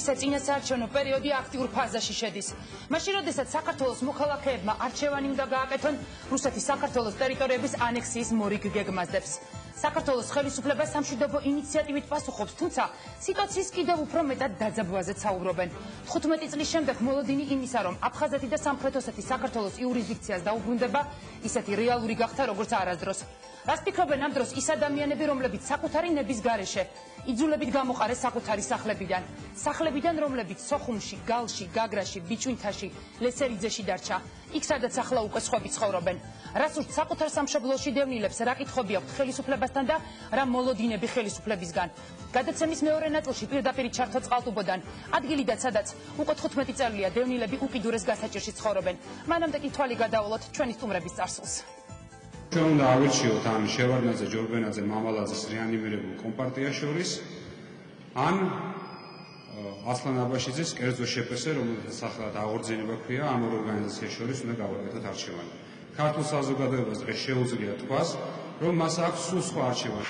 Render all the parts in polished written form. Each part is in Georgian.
ისე წინასაარჩევნო პერიოდი აქტიურ ფაზაში შედის. მაშინ, როდესაც საქართველოს მოქალაქეებმა არჩევანი უნდა გააკეთონ, რუსეთი საქართველოს ტერიტორიების ანექსიის მორიგ გეგმაზდებს. საქართველოს ხელისუფლება სამშვიდობო ინიციატივით პასუხობს, თუმცა სიტუაციის კიდევ უფრო მეტად დაძაბვაზე საუბრობენ. 15 წლის შემდეგ მოლოდინი იმისა, რომ აფხაზეთი და სამხრეთ ოსეთი საქართველოს იურისდიქციას დაუბრუნდება, ისეთი რეალური გახდა, როგორც არასდროს. რას ფიქრობენ ამ დროს ის ადამიანები, რომლებიც საკუთარი ნების გარეშე იძულებით გამოყარეს საკუთარი სახლებიდან, რომლებიც სოხუმში, გალში, გაგრაში, ბიჭვინთაში, ლესერიძეში დარჩა, იქ სადაც ახლა უკვე სხვები ცხოვრობენ. რას ურთ საკუთარ სამშობლოში დევნილებს, რა კითხვები აქვთ ხელისუფლებასთან და რა მოლოდინები ხელისუფლებისგან. გადაცემის მეორე ნაწილში პირდაპირ ჩართო წყალტუბოდან, ადგილიდან, სადაც უკვე 15 წელია დევნილები უკიდურეს გასაჭირში ცხოვრობენ. მანამდე კი თვალი გადავალოთ ჩვენი სტუმრების წარსულს. ჩვენ უნდა ავირჩიოთ ამ შევარდნაძე, ჯორბენაძე, მამალაძის რეანიმირებულ კომპარტიას შორის, ან ასლან აბაშიძის კერძო შეფესე, რომელსაც ახლა აღორძინება ქვია, ამ ორ ორგანიზაციას შორის უნდა გავაკეთოთ არჩევანი. ქართულ საზოგადოებას დღეს შეუძლია თქვას, რომ მას აქვს სულ სხვა არჩევანი.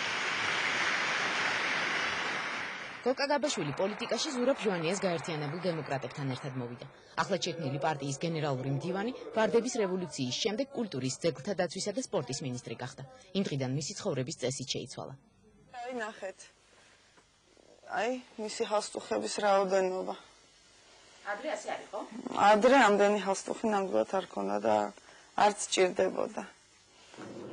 გოკა გაბაშვილი პოლიტიკაში ზურაბ ჟვანიას გაერთიანებულ დემოკრატებთან ერთად მოვიდა. ახლად შექმნილი პარტიის გენერალური მდივანი ვარდების რევოლუციის შემდეგ კულტურის, ძეგლთა დაცვისა და სპორტის მინისტრი გახდა. იმ დღიდან მისი ცხოვრების წესით შეიცვალა. აი ნახეთ. აი მისი ჰალსტუხების რაოდენობა. ადრე ასე არის, ხო? ადრე ამდენი ჰალსტუხი ნამდვილად არ ქონდა და არც ჭირდებოდა.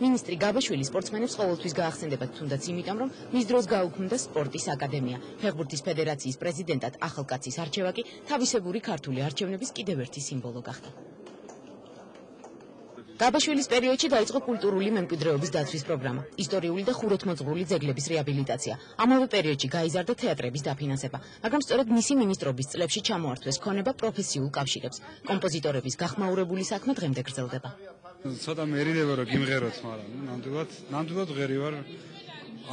მინისტრი გაბაშვილი სპორტსმენებს ყოველთვის გაახსენდებათ, თუნდაც იმიტომ, რომ მის დროს გაუქმდა სპორტის აკადემია. ფეხბურთის ფედერაციის პრეზიდენტად ახალკაცის არჩევა კი თავისებური ქართული არჩევნების კიდევ ერთი სიმბოლო გახდა. გაბაშვილის პერიოდში დაიწყო კულტურული მემკვიდრეობის დაცვის პროგრამა, ისტორიული და ხუროთმოძღვრული ძეგლების რეაბილიტაცია. ამავე პერიოდში გაიზარდა თეატრების დაფინანსება, მაგრამ სწორედ მისი მინისტრობის წლებში ჩამოართვეს ქონება პროფესიულ კავშირებს. კომპოზიტორების გახმაურებული საქმე დღემდე გრძელდება. ცოტა მერიდება რომ გიმღეროთ, მაგრამ ნამდვილად ღერი ვარ,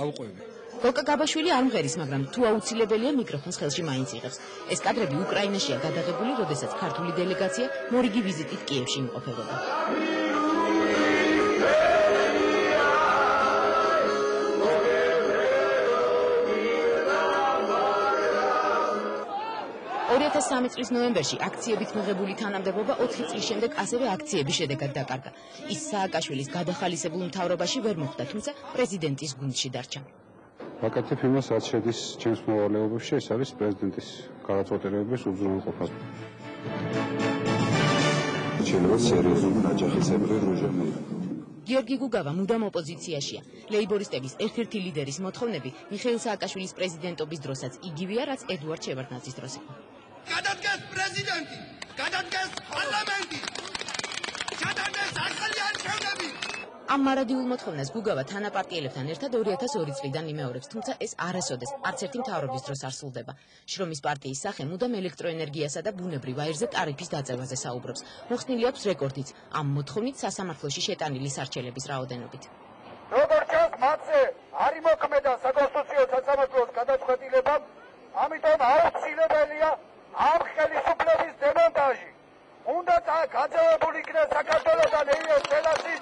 ავყვები. გოკა გაბაშვილი არ მღერის, მაგრამ თუ აუცილებელია მიკროფონს ხელში მაინც იღებს. ეს კადრები უკრაინაშია გადაღებული, როდესაც ქართული დელეგაცია მორიგი ვიზიტით კიევში იმყოფებოდა. 2003 წლის ნოემბერში აქციებით მიღებული თანამდებობა 4 წლის შემდეგ ასევე აქციების შედეგად დაკარგა. ის სააკაშვილის გადახალისებულ მთავრობაში ვერ მოხვდა, თუმცა პრეზიდენტის გუნდში დარჩა. ვაკეთებ იმას, რაც შედის ჩემს მოვალეობებში, ეს არის პრეზიდენტის გადაწყვეტილებების უზრუნველყოფა. შეიძლება სერიოზული ნაჯახისებრი დროჟა მიიღო. გიორგი გუგავა მუდამ ოპოზიციაშია. ლეიბორისტების ერთ-ერთი ლიდერის მოთხოვნები მიხეილ სააკაშვილის პრეზიდენტობის დროსაც იგივეა, რაც ედუარდ შევარდნაძის დროს იყო. გადადგეს პრეზიდენტი, გადადგეს პარლამენტი, გადადგეს ახალი არჩევნები. ამ მარადიულ მოთხოვნას გუგავა თანაპარტიელებთან ერთად 2002 წლიდან იმეორებს, თუმცა ეს არასოდეს არც ერთი მთავრობის დროს არ სრულდება. შრომის პარტიის სახე მუდამ ელექტროენერგიასა და ბუნებრივ აირზე ტარიფის დაწევაზე საუბრობს. მოხსნილი აქვს რეკორდიც ამ მოთხოვნით სასამართლოში შეტანილი სარჩელების რაოდენობით. როგორც ჩანს, მათზე არ იმოქმედა საკონსტიტუციო სასამართლოს გადაწყვეტილებამ, ამიტომ აუცილებელია ამ ხელისუფლების დემონტაჟი. უნდა გაძევებული იქნეს საქართველოსთან ეიოს წელაში.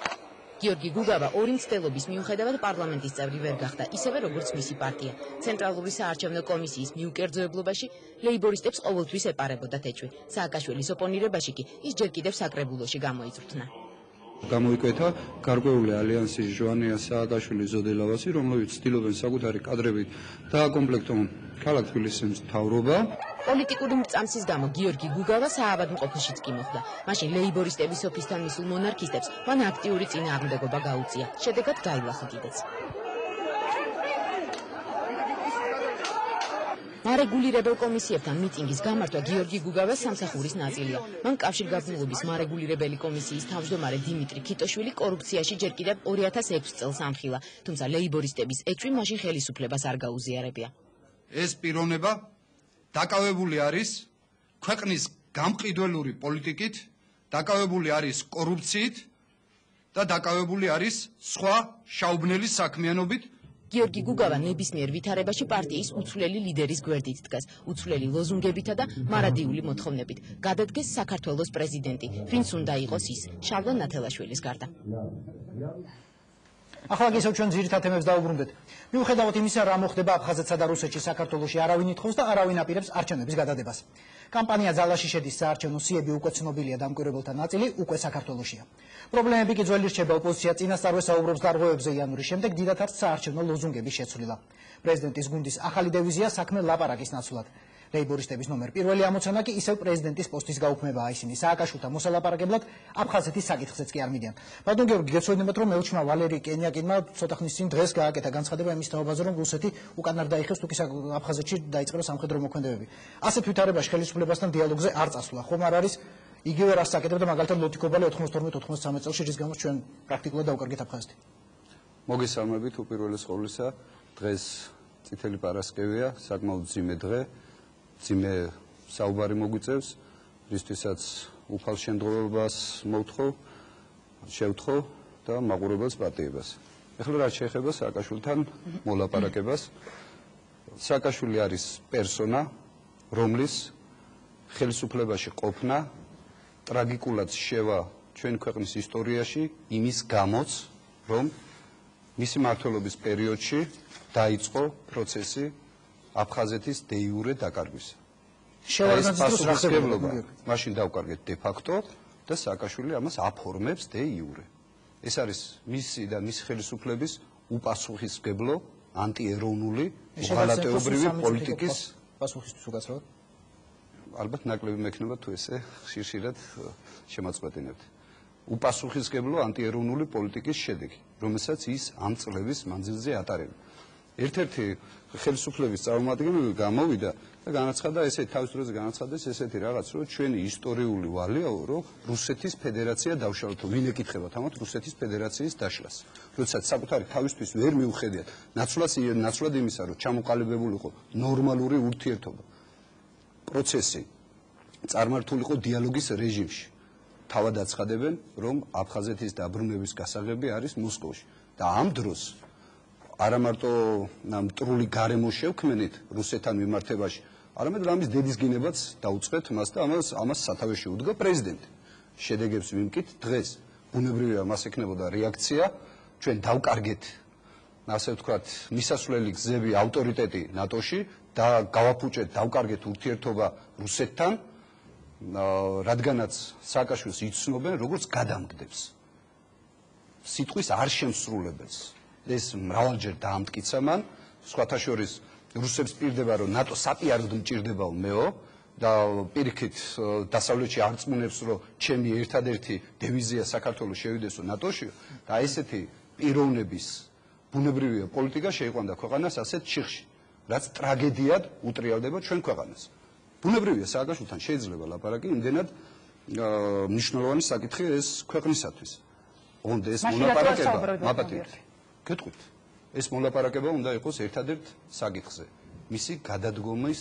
გიორგი გუგავა ორი მცდელობის მიუხედავად პარლამენტის წევრი ვერ გახდა, ისევე როგორც მისი პარტია. ცენტრალური საარჩევნო კომისიის მიუკერძოებლობაში ლეიბორისტებს ყოველთვის ეპარებოდა თეჩვი. სააკაშვილის ოპონირებაში კი ის ჯერ კიდევ საკრებულოში გამოიწვრთნა. გამოიკვეთა გარკვეული ალიანსი ჟვანია სააკაშვილის ზოდელავასი, რომლებიც ცდილობენ საკუთარი კადრებით დააკომპლექტონ ქალაქ თბილისის მთავრობა. პოლიტიკური მრწამსის გამო გიორგი გუგავა საავადმყოფოშიც კი მოხვდა. მაშინ ლეიბორისტების ოფისთან მისულ მონარქისტებს მან აქტიური წინააღმდეგობა გაუწია. შედეგად გაილახა კიდეც. მარეგულირებელ კომისიებთან მიტინგის გამართვა გიორგი გუგავას სამსახურის ნაწილია. მან კავშირგაბმულობის მარეგულირებელი კომისიის თავმჯდომარე დიმიტრი ქიტოშვილი კორუფციაში ჯერ კიდევ 2006 წელს ამხილა, თუმცა ლეიბორისტების ეჭვი მაშინ ხელისუფლებას არ გაუზიარებია. ეს პიროვნება დაკავებული არის ქვეყნის გამყიდველური პოლიტიკით, დაკავებული არის კორუფციით და დაკავებული არის სხვა შაუბნელი საქმიანობით. გიორგი გუგავა ნებისმიერ ვითარებაში პარტიის უცვლელი ლიდერის გვერდით დგას, უცვლელი ლოზუნგებითა და მარადიული მოთხოვნებით. გადადგეს საქართველოს პრეზიდენტი, ვინც უნდა იყოს ის, შალვა ნათელაშვილის გარდა. ახლა კი ისევ ჩვენ ძირითად თემებს დავუბრუნდეთ. მიუხედავად იმისა, რა მოხდება აფხაზეთსა და რუსეთში, საქართველოში არავინ ითხოვს და არავინ აპირებს არჩევნების გადადებას. კამპანია ძალაში შედის, საარჩევნო სიები უკვე ცნობილია, დამკვირვებელთა ნაწილი უკვე საქართველოშია. პრობლემები კი ძველი რჩება, ოპოზიცია წინასწარვე საუბრობს დარღვევებზე იანვრის შემდეგ, დიდად არც საარჩევნო ლოზუნგების შეცვლილა. პრეზიდენტის გუნდის ახალი დევიზია საქმე ლაპარაკის ნაცვლად. ლეიბორისტების ნომერ პირველი ამოცანა კი ისევ პრეზიდენტის პოსტის გაუქმებაა, ისინი სააკაშვილთან მოსალაპარაკებლად აფხაზეთის საკითხზეც კი არ მიდიან. ბატონ გიორგი, გეცოდინებათ, რომ ელჩმა ვალერი კენიაკინმა ცოტა ხნის წინ დღეს გააკეთა განცხადება იმის თაობაზე, რომ რუსეთი უკან არ დაიხევს თუ კი აფხაზეთში დაიწყება სამხედრო მოქმედებები. ასეთ ვითარებაში ხელისუფლებასთან დიალოგზე არ წასვლა, ხომ არ არის იგივე რას აკეთებდა მაგალითად ლოთიკობალი 92-93 წელს, რის გამოც ჩვენ პრაქტიკულად დავკარგეთ აფხაზეთი. მოგესალმებით უპირველეს ყოვლისა, დღეს წითელი პარასკევია, საკმაოდ ძიმე დღე. ძიმე საუბარი მოგვიწევს, რისთვისაც უფალ შემდგომებას შევთხოვ და მაყურებელს პატიებას. ეხლა რაც შეეხება სააკაშვილთან მოლაპარაკებას, სააკაშვილი არის პერსონა, რომლის ხელისუფლებაში ყოფნა ტრაგიკულად შევა ჩვენ ქვეყნის ისტორიაში იმის გამოც, რომ მისი მმართველობის პერიოდში დაიწყო პროცესი აფხაზეთის დე იურე დაკარგვისა. პასუხისმგებლობა მაშინ დავკარგეთ დე ფაქტო და სააკაშვილი ამას აფორმებს დე იურე. ეს არის მისი და მისი ხელისუფლების უპასუხისმგებლო ანტიეროვნული უღალატეობრივი პოლიტიკის პასუხისთვის უკაცრავად. ალბათ ნაკლები მექნება თუ ესე ხშირ-ხშირად შემაწყვეტინებთ. უპასუხისმგებლო ანტიეროვნული პოლიტიკის შედეგი, რომელსაც ის ამ წლების მანძილზე ატარებდა. ერთ-ერთი ხელისუფლების წარმომადგენელი გამოვიდა და განაცხადა ესეთი თავის დროზე განაცხადეს ესეთი რაღაც, რომ ჩვენი ისტორიული ვალია, რომ რუსეთის ფედერაცია დავშალოთ, ვინ ეკითხება თამათ რუსეთის ფედერაციის დაშლას. როდესაც საკუთარი თავისთვის ვერ მიუხედიათ, ნაცვლად იმისა, რომ ჩამოყალიბებულიყო ნორმალური ურთიერთობა. პროცესი წარმართულიყო დიალოგის რეჟიმში. თავად აცხადებენ, რომ აფხაზეთის დაბრუნების გასაღები არის მოსკოვში და ამ დროს არა მარტო მტრული გარემო შევქმნით რუსეთთან მიმართებაში, არამედ რამის დედის გინებაც დაუწყეთ მას და ამას სათავეში უდგა პრეზიდენტი. შედეგებს ვიმკით დღეს ბუნებრივია მას ექნებოდა რეაქცია, ჩვენ დავკარგეთ, ასე ვთქვათ, მისასვლელი გზები, ავტორიტეტი ნატოში და გავაფუჭეთ, დავკარგეთ ურთიერთობა რუსეთთან, რადგანაც სააკაშვილს იცნობენ როგორც გადამგდებს. სიტყვის არ შემსრულებელს. ეს მრავალჯერ დაამტკიცა მან, სხვათა შორის რუსებს პირდება, რომ ნატო საპიაროდ მჭირდებაო მეო და პირიქით დასავლეთში არწმუნებს, რომ ჩემი ერთადერთი დევიზია საქართველოს შევიდესო ნატოში და ესეთი პიროვნების ბუნებრივია პოლიტიკა შეიყვანდა ქვეყანას ასეთ ჩიხში, რაც ტრაგედიად უტრიალდება ჩვენ ქვეყანას. ბუნებრივია სააკაშვილთან შეიძლება ლაპარაკი, იმდენად მნიშვნელოვანი საკითხი ეს ქვეყნისათვის. ოღონდ ეს მოლაპარაკება მაპატიეთ. გეტყვით, ეს მოლაპარაკება უნდა იყოს ერთადერთ საკითხზე, მისი გადადგომის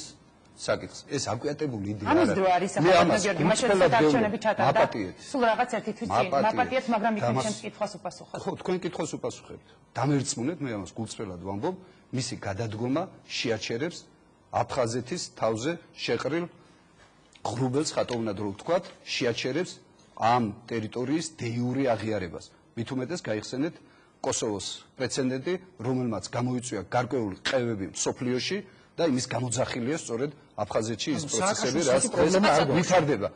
საკითხზე. ეს აკვიატებული იდეა ამის დრო არის ახლა გიორგი, მაშინ საარჩევნები ჩატარდა. სულ რაღაც ერთი თვის წინ მაპატიეთ, მაგრამ იქნებ ჩემს კითხვას უპასუხოთ. ხო, თქვენ კითხვას უპასუხებთ. დამერწმუნეთ, მე ამას გულწრფელად ვამბობ, მისი გადადგომა შეაჩერებს აფხაზეთის თავზე შეყრილ ღრუბელს ხატოვნად რო ვთქვათ, შეაჩერებს ამ ტერიტორიის დე იურე აღიარებას. მით უმეტეს გაიხსენეთ კოსოვოს პრეცედენტი, რომელმაც გამოიწვია გარკვეული ყევები სოფლიოში და იმის გამოძახილია სწორედ აფხაზეთში ის პროცესები, რაც ვითარდება.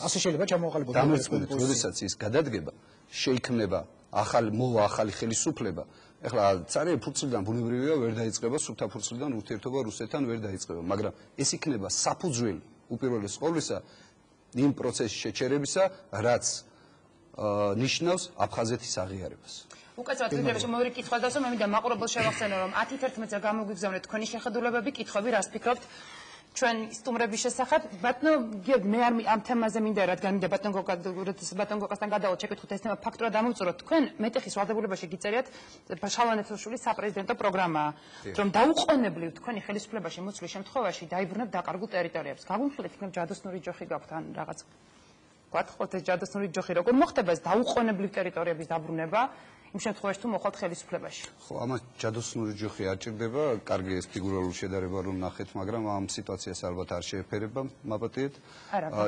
ასე შეიძლება ჩამოაყალიბოთ. დამერწმუნეთ, როდესაც ის გადადგება, შეიქმნება ახალი ხელისუფლება. ეხლა цаრი ფურცლიდან ბუნებრივია ვერ დაიწყება, სუფთა ფურცლიდან ურთიერთობა რუსეთთან ვერ დაიწყება, მაგრამ ეს იქნება საფუძველი უპირველეს ყოვლისა იმ პროცესის შეჩერებისა, რაც ნიშნავს აფხაზეთის აღიარებას. უკაცრავად ვიდრე მოერი კითხვა დასო, მე მინდა მაყურებელს შევახსენო, რომ 10-11-ზე გამოგვიგზავნეთ თქვენი შეხედულებები, კითხვები, რას ფიქრობთ ჩვენ სტუმრების შესახებ. ბატონო გიორგი, მე არ ამ თემაზე მინდა, რადგან მინდა ბატონ გოგასთან გადავალ, შეკითხოთ ეს თემა ფაქტურად ამოვწუროთ. თქვენ მეტეხის ვალდებულებაში გიწერიათ შალვა-ნեցოშვილის საპრეზიდენტო პროგრამაა, რომ დაუყოვნებლივ თქვენი ხელისუფლებაში მოცვლის შემთხვევაში დაიბრუნებ დაკარგულ ტერიტორიებს. გაგუმხილეთ, იქნებ ჯადოსნური ჯოხი გაქვთ ან რაღაც. გვატყოთ ეს ჯადოსნური ჯოხი, როგორ მოხდება ეს დაუყოვნებლივ ტერიტორიების დაბრუნება? იმ შემთხვევაში თუ მოხვალთ ხელისუფლებაში. ხო, ამას ჯადოსნური ჯოხი არ ჭირდება, კარგი ეს ფიგურალური შედარება რომ ნახეთ, მაგრამ ამ სიტუაციას ალბათ არ შეეფერება, მაპატიეთ.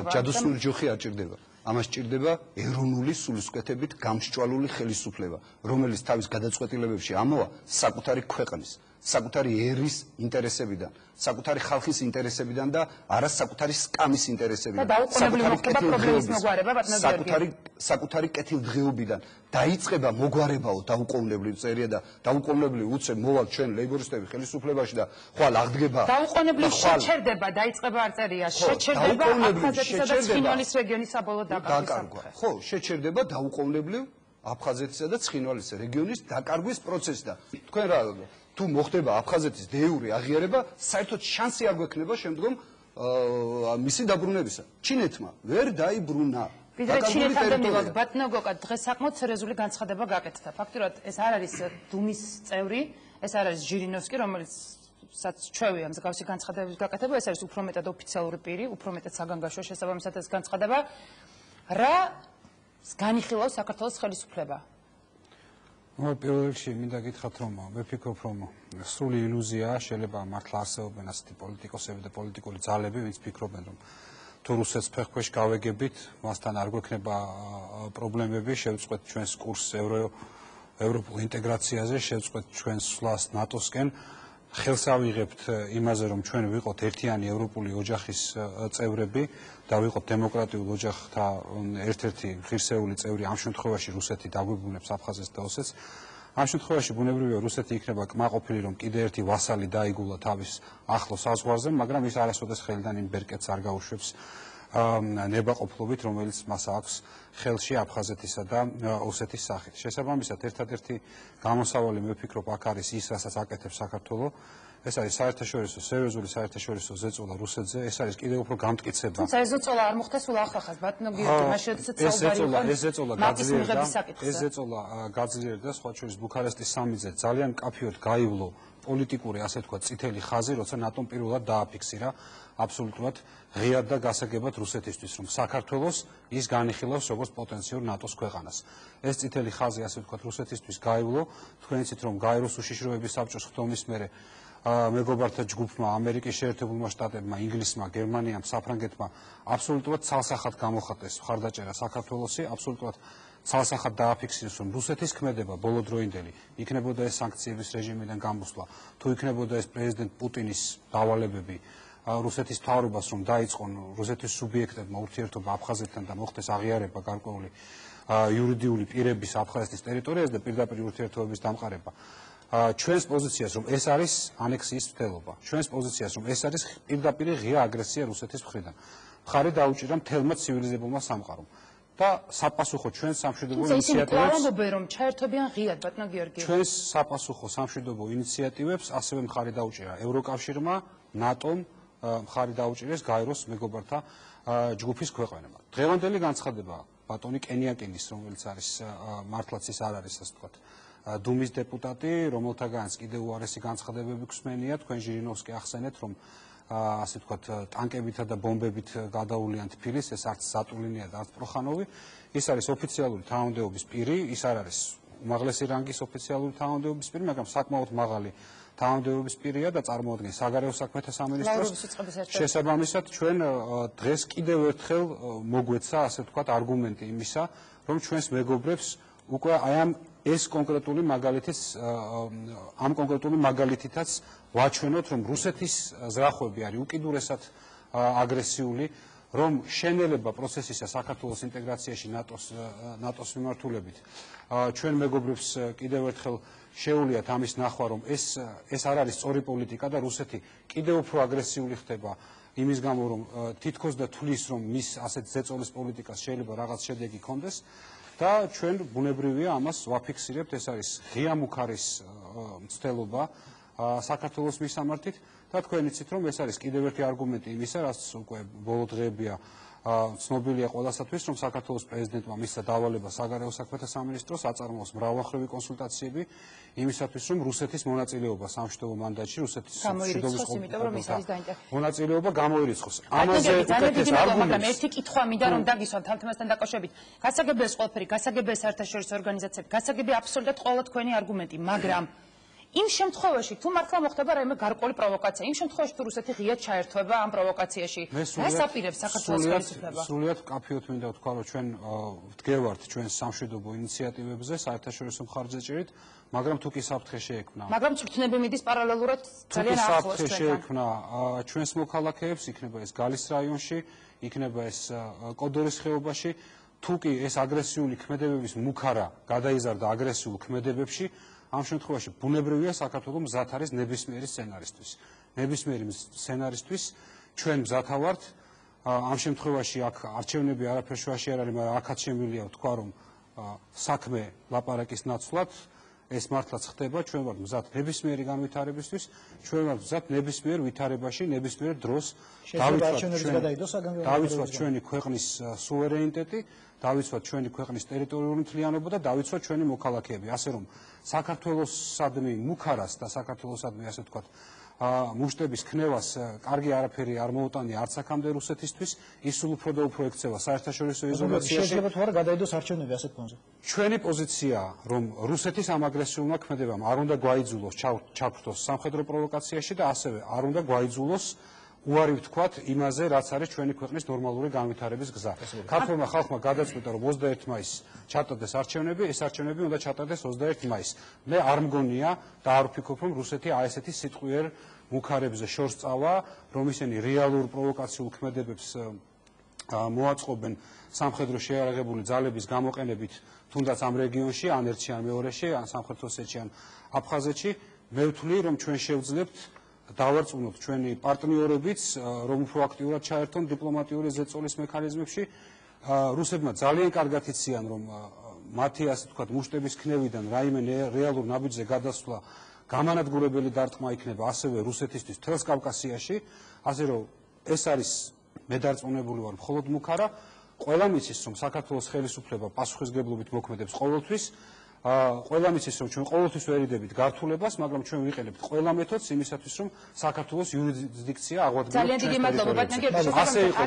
ჯადოსნური ჯოხი არ ჭირდება. ამას ჭირდება ეროვნული სულისკვეთებით გამსჭვალული ხელისუფლება, რომელიც თავის გადაწყვეტილებებში ამოვა საკუთარი ქვეყნის, საკუთარი ერის ინტერესებიდან, საკუთარი ხალხის ინტერესებიდან და არა საკუთარი სკამის ინტერესებიდან. და დაუყოვნებლივ მოხდება პრობლემის მოგვარება, ბატონო გიორგი. საკუთარი კეთილდღეობიდან დაიწყება მოგვარებაო დაუყოვნებლივ წერია და დაუყოვნებლივ უცებ მოვალ ჩვენ ლეიბორისტები ხელისუფლებაში და ხვალ აღდგება დაუყოვნებლივ შეჩერდება დაიწყება არ წერია შეჩერდება აფხაზეთისა და ცხინვალის რეგიონის საბოლოო დაკარგვა. ხო, შეჩერდება დაუყოვნებლივ აფხაზეთისა და ცხინვალის რეგიონის დაკარგვის პროცესი და თქვენ რა თუ მოხდება აფხაზეთის დეიური აღიარება, საერთოდ შანსი არ გვექნება შემდგომ მისი დაბრუნებისა. ჩინეთმა ვერ დაიბრუნა. ვიდრე ჩინეთამდე მივალთ, ბატონო გოკა, დღეს საკმაოდ სერიოზული განცხადება გაკეთდა. ფაქტურად ეს არ არის დუმის წევრი, ეს არ არის ჟირინოვსკი, რომელსაც ჩვევია მსგავსი განცხადებების გაკეთება, ეს არის უფრო მეტად ოფიციალური პირი, უფრო მეტად საგანგაშო შესაბამისად ეს განცხადება. რა განიხილავს საქართველოს ხელისუფლება? პირველ რიგში მინდა გითხრათ, რომ მე ვფიქრობ, რომ სრული ილუზიაა, შეიძლება მართლა არსებობენ ასეთი პოლიტიკოსები და პოლიტიკური ძალები, ვინც ფიქრობენ, რომ თუ რუსეთს ფეხქვეშ გავეგებით, მასთან არ გვექნება პრობლემები, შევწყვეთ ჩვენს კურსს ევროპულ ინტეგრაციაზე, შევწყვეთ ჩვენს სვლას ნატოსკენ, ხელს ავიღებთ იმაზე, რომ ჩვენ ვიყოთ ერთიანი ევროპული ოჯახის წევრები და ვიყოთ დემოკრატიულ ოჯახთა ერთ-ერთი ღირსეული წევრი, ამ შემთხვევაში რუსეთი დაგვიბრუნებს აფხაზეთს და ოსეთს. ამ შემთხვევაში ბუნებრივია რუსეთი იქნება კმაყოფილი, რომ კიდე ერთი ვასალი დაიგულა თავის ახლო საზღვარზე, მაგრამ ის არასოდეს ხელიდან იმ ბერკეტს არ გაუშვებს ნებაყოფლობით, რომელიც მას აქვს ხელში აფხაზეთისა და ოსეთის სახით. შესაბამისად, ერთადერთი გამოსავალი მე ვფიქრობ აქ არის ის, რასაც აკეთებს საქართველო. ეს არის საერთაშორისო, სერიოზული საერთაშორისო ზეწოლა რუსეთზე, ეს არის კიდევ უფრო გამტკიცება. თუმცა ეს ზეწოლა არ მოხდა სულ ახლახანს, ბატონო გიორგი, მაშინ როდესაც საუბარი იყო ეს ზეწოლა გაძლიერდა, სხვა შორის ბუქარესტის სამიტზე ძალიან კაფიოდ გაივლო პოლიტიკური, ასე ვთქვათ, წითელი ხაზი, როცა ნატომ პირველად დააფიქსირა აბსოლუტურად ღიად და გასაგებად რუსეთისთვის, რომ საქართველოს ის განიხილავს როგორც პოტენციურ ნატოს ქვეყანას. ეს წითელი ხაზი, ასე ვთქვათ, რუსეთისთვის გაივლო, თქვენ იცით, რომ გაეროს უშიშროების საბჭოს ხდომის მერე მეგობართა ჯგუფმა, ამერიკის შეერთებულმა შტატებმა, ინგლისმა, გერმანიამ, საფრანგეთმა აბსოლუტურად ცალსახად გამოხატეს მხარდაჭერა საქართველოსი, აბსოლუტურად ცალსახად დააფიქსირეს, რომ რუსეთის ქმედება ბოლოდროინდელი იქნებოდა ეს სანქციების რეჟიმიდან გამოსვლა, თუ იქნებოდა ეს პრეზიდენტ პუტინის დავალებები რუსეთის მთავრობას, რომ დაიწყონ რუსეთის სუბიექტებმა ურთიერთობა აფხაზეთთან და მოხდეს აღიარება გარკვეული იურიდიული პირების აფხაზეთის ტერიტორიაზე და პირდაპირ ურთიერთობების დამყარება. ჩვენს პოზიციას, რომ ეს არის ანექსიის მცდელობა, ჩვენს პოზიციას, რომ ეს არის პირდაპირ ღია აგრესია რუსეთის მხრიდან. მხარი დაუჭირა მთელმა ცივილიზებულმა სამყარომ. და საპასუხო ჩვენს სამშვიდობო ინიციატივებს რომ ჩაერთობიან ღიად, ბატონო გიორგი. ჩვენს საპასუხო სამშვიდობო ინიციატივებს ასევე მხარი დაუჭირა ევროკავშირმა, ნატომ, მხარი დაუჭირეს გაეროს მეგობართა ჯგუფის ქვეყნებმა. დღევანდელი განცხადება ბატონი კენიაკინის, რომელიც არის მართლაც ის არ არის, ასე ვთქვათ, დუმის დეპუტატი, რომელთაგანაც კიდევ უარესი განცხადებები გვსმენია, თქვენ ჟირინოვსკი ახსენეთ, რომ ასე ვთქვათ, ტანკებითა და ბომბებით გადაულიან თბილისს, ეს არც ზატულინია და არც პროხანოვი, ის არის ოფიციალური თანამდებობის პირი, ის არ არის უმაღლესი რანგის ოფიციალური თანამდებობის პირი, მაგრამ საკმაოდ მაღალი თანამდებობის პირია და წარმოადგენს საგარეო საქმეთა სამინისტროს. შესაბამისად, ჩვენ დღეს კიდევ ერთხელ მოგვეცა, ასე ვთქვათ, არგუმენტი იმისა, რომ ჩვენს მეგობრებს უკვე აი ეს კონკრეტული ამ კონკრეტული მაგალითითაც ვაჩვენოთ, რომ რუსეთის ზრახვები არის უკიდურესად აგრესიული, რომ შენელება პროცესისა საქართველოს ინტეგრაციაში ნატოს მიმართულებით ჩვენ მეგობრებს კიდევ ერთხელ შეუვლიათ ამის ნახვა, რომ ეს არ არის სწორი პოლიტიკა და რუსეთი კიდევ უფრო აგრესიული ხდება იმის გამო, რომ თითქოს და თulis, რომ მის ასეთ ზეწოლის პოლიტიკას შეიძლება რაღაც შედეგი ჰქონდეს. და ჩვენ ბუნებრივია ამას ვაფიქსირებთ, ეს არის ღია მუქარის მცდელობა საქართველოს მისამართით და თქვენ იცით, რომ ეს არის კიდევ ერთი არგუმენტი იმისა, რაც უკვე ბოლო დღეებია ცნობილია ყველასათვის, რომ საქართველოს პრეზიდენტმა მისცა დავალება საგარეო საქმეთა სამინისტროს აწარმოოს მრავალმხრივი კონსულტაციები იმისათვის, რომ რუსეთის მონაწილეობა სამშვიდობო მანდატში, რუსეთის გამოირიცხოს, იმიტომ რომ ის არის დაინტერესებული. მონაწილეობა გამოირიცხოს. ამაზე უკეთეს მაგრამ ერთი კითხვა მინდა რომ დაგისვათ თემასთან დაკავშირებით. გასაგებია ყველაფერი, გასაგებია საერთაშორისო ორგანიზაციები, გასაგებია აბსოლუტურად ყველა თქვენი არგუმენტი, მაგრამ იმ შემთხვევაში თუ მართლა მოხდება რაიმე გარკვეული პროვოკაცია, იმ შემთხვევაში თუ რუსეთი ღიად ჩაერთვება ამ პროვოკაციაში, რას აპირებს საქართველოს ხელისუფლება? სრულიად კაფეოთ მინდა ვთქვა, რომ ჩვენ ვდგევართ ჩვენ სამშვიდობო ინიციატივებზე, საერთაშორისო მხარდაჭერით, მაგრამ თუ კი საფრთხე შეექმნა. მაგრამ ჩრთნები მიდის პარალელურად ძალიან ახლოს საფრთხე შეექმნა ჩვენს მოქალაქეებს, იქნება ეს გალის რაიონში, იქნება ეს კოდორის ხეობაში, თუ კი ეს აგრესიული ქმედებების მუქარა გადაიზარდა აგრესიულ ქმედებებში, ამ შემთხვევაში ბუნებრივია საქართველოს მზად არის ნებისმიერი სცენარისთვის. ნებისმიერი სცენარისთვის ჩვენ მზათა ვართ. ამ შემთხვევაში აქ არჩევნები არაფერ შუაში არ არის, მაგრამ აქაც შემიძლია ვთქვა, რომ საქმე ლაპარაკის ნაცვლად ეს მართლაც ხდება, ჩვენ ვართ მზად ნებისმიერი განვითარებისთვის, ჩვენ ვართ მზად ნებისმიერ ვითარებაში, ნებისმიერ დროს დავიცვათ ჩვენი ქვეყნის სუვერენიტეტი, დავიცვათ ჩვენი ქვეყნის ტერიტორიული მთლიანობა და დავიცვათ ჩვენი მოქალაქეები, ასე რომ საქართველოსადმი მუქარას და საქართველოსადმი ასე ვთქვათ მუშტების ქნევას კარგი არაფერი არ მოუტანია არც აქამდე რუსეთისთვის, ის სულ უფრო და უფრო ექცევა საერთაშორისო იზოლაციაში. შეიძლება თუ არა გადაიდოს არჩევნები ასეთ ფონზე. ჩვენი პოზიციაა, რომ რუსეთის ამ აგრესიულმა ქმედებამ არ უნდა გვაიძულოს ჩაფრთოს სამხედრო პროვოკაციაში და ასევე არ უნდა გვაიძულოს უარი ვთქვათ იმაზე, რაც არის ჩვენი ქვეყნის ნორმალური განვითარების გზა. ქართულმა ხალხმა გადაწყვიტა, რომ 21 მაისს ჩატარდეს არჩევნები, ეს არჩევნები უნდა ჩატარდეს 21 მაისს. მე არ მგონია და არ ვფიქრობ, რომ რუსეთი აი ესეთი სიტყვიერ მუქარებზე შორს წავა, რომ ისინი რეალურ პროვოკაციულ ქმედებებს მოაწყობენ სამხედრო შეიარაღებული ძალების გამოყენებით, თუნდაც ამ რეგიონში, ან ერთში, ან მეორეში, ან სამხრეთ ოსეთში, ან აფხაზეთში. მე ვთვლი, რომ ჩვენ შევძლებთ დავარწმუნოთ ჩვენი პარტნიორებიც, რომ უფრო აქტიურად ჩაერთონ დიპლომატიური ზეწოლის მექანიზმებში. რუსებმა ძალიან კარგად იციან, რომ მათი ასე ვთქვათ მუშტების ქნევიდან რაიმე რეალურ ნაბიჯზე გადასვლა გამანადგურებელი დარტყმა იქნება ასევე რუსეთისთვის მთელს კავკასიაში, ასე რომ ეს არის მე დარწმუნებული ვარ მხოლოდ მუქარა, ყველა მიცის, რომ საქართველოს ხელისუფლება პასუხისგებლობით მოქმედებს ყოველთვის. ყველამ იცის, რომ ჩვენ ყოველთვის ვერიდებით გართულებას, მაგრამ ჩვენ ვიყენებთ ყველა მეთოდს იმისათვის, რომ საქართველოს იურისდიქცია აღვადგინოს. ძალიან დიდი მადლობა ბატონო. ასე იყო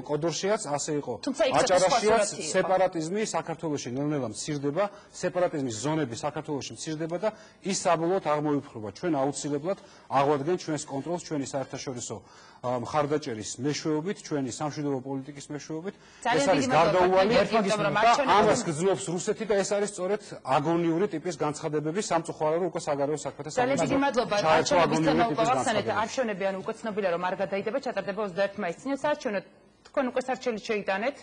კოდორშიაც, ასე იყო აჭარაშიაც, სეპარატიზმი საქართველოში ნელ-ნელა მცირდება, სეპარატიზმის ზონები საქართველოში მცირდება და ის საბოლოოდ აღმოიფრობა. ჩვენ აუცილებლად აღვადგენთ ჩვენს კონტროლს, ჩვენი საერთაშორისო მხარდაჭერის მეშვეობით, ჩვენი სამშვიდობო პოლიტიკის მეშვეობით. ეს არის გარდაუვალი და ამას გძლობს რუსეთი და ეს არის სწორედ აგონიური ტიპის განცხადებები სამწუხაროდ უკვე საგარეო საქმეთა სამინისტროს. ძალიან დიდი მადლობა. არჩევნების თემა უკვე ვახსენეთ. არჩევნები ანუ უკვე ცნობილია რომ არ გადაიდება, ჩატარდება 21 მაისს. წინ საარჩევნო თქვენ უკვე სარჩელი შეიტანეთ,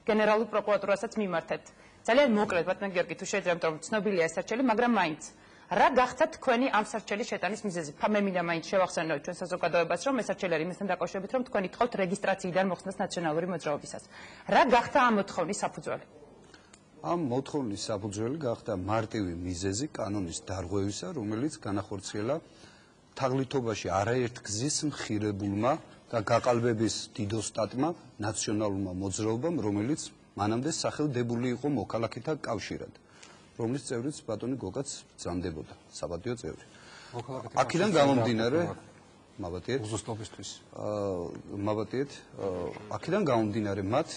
გენერალურ პროკურატურასაც მიმართეთ. ძალიან მოკლედ ბატონო გიორგი თუ შეიძლება, რომ ცნობილია ეს სარჩელი, მაგრამ მაინც რა გახდა თქვენი ამ სარჩელის შეტანის მიზეზი? მე მინდა მაინც შევახსენო ჩვენ საზოგადოებას, რომ ეს სარჩელი არის იმასთან დაკავშირებით, რომ თქვენ ითხოვთ რეგისტრაციიდან მოხსნას ნაციონალური მოძრაობისას. რა გახდა ამ მოთხოვნის საფუძველი? ამ მოთხოვნის საფუძველი გახდა მარტივი მიზეზი კანონის დარღვევისა, რომელიც განახორციელა თაღლითობაში არაერთ გზის მხირებულმა და გაყალბების დიდოსტატმა ნაციონალურმა მოძრაობამ, რომელიც მანამდე სახელდებული იყო მოქალაქეთა კავშირად, რომლის წევრიც ბატონი გოგაც ბრძანდებოდა, საპატიო წევრი. აქედან გამომდინარე, მაბატიეთ, უზუსტობისთვის. მაბატიეთ, აქედან გამომდინარე მათ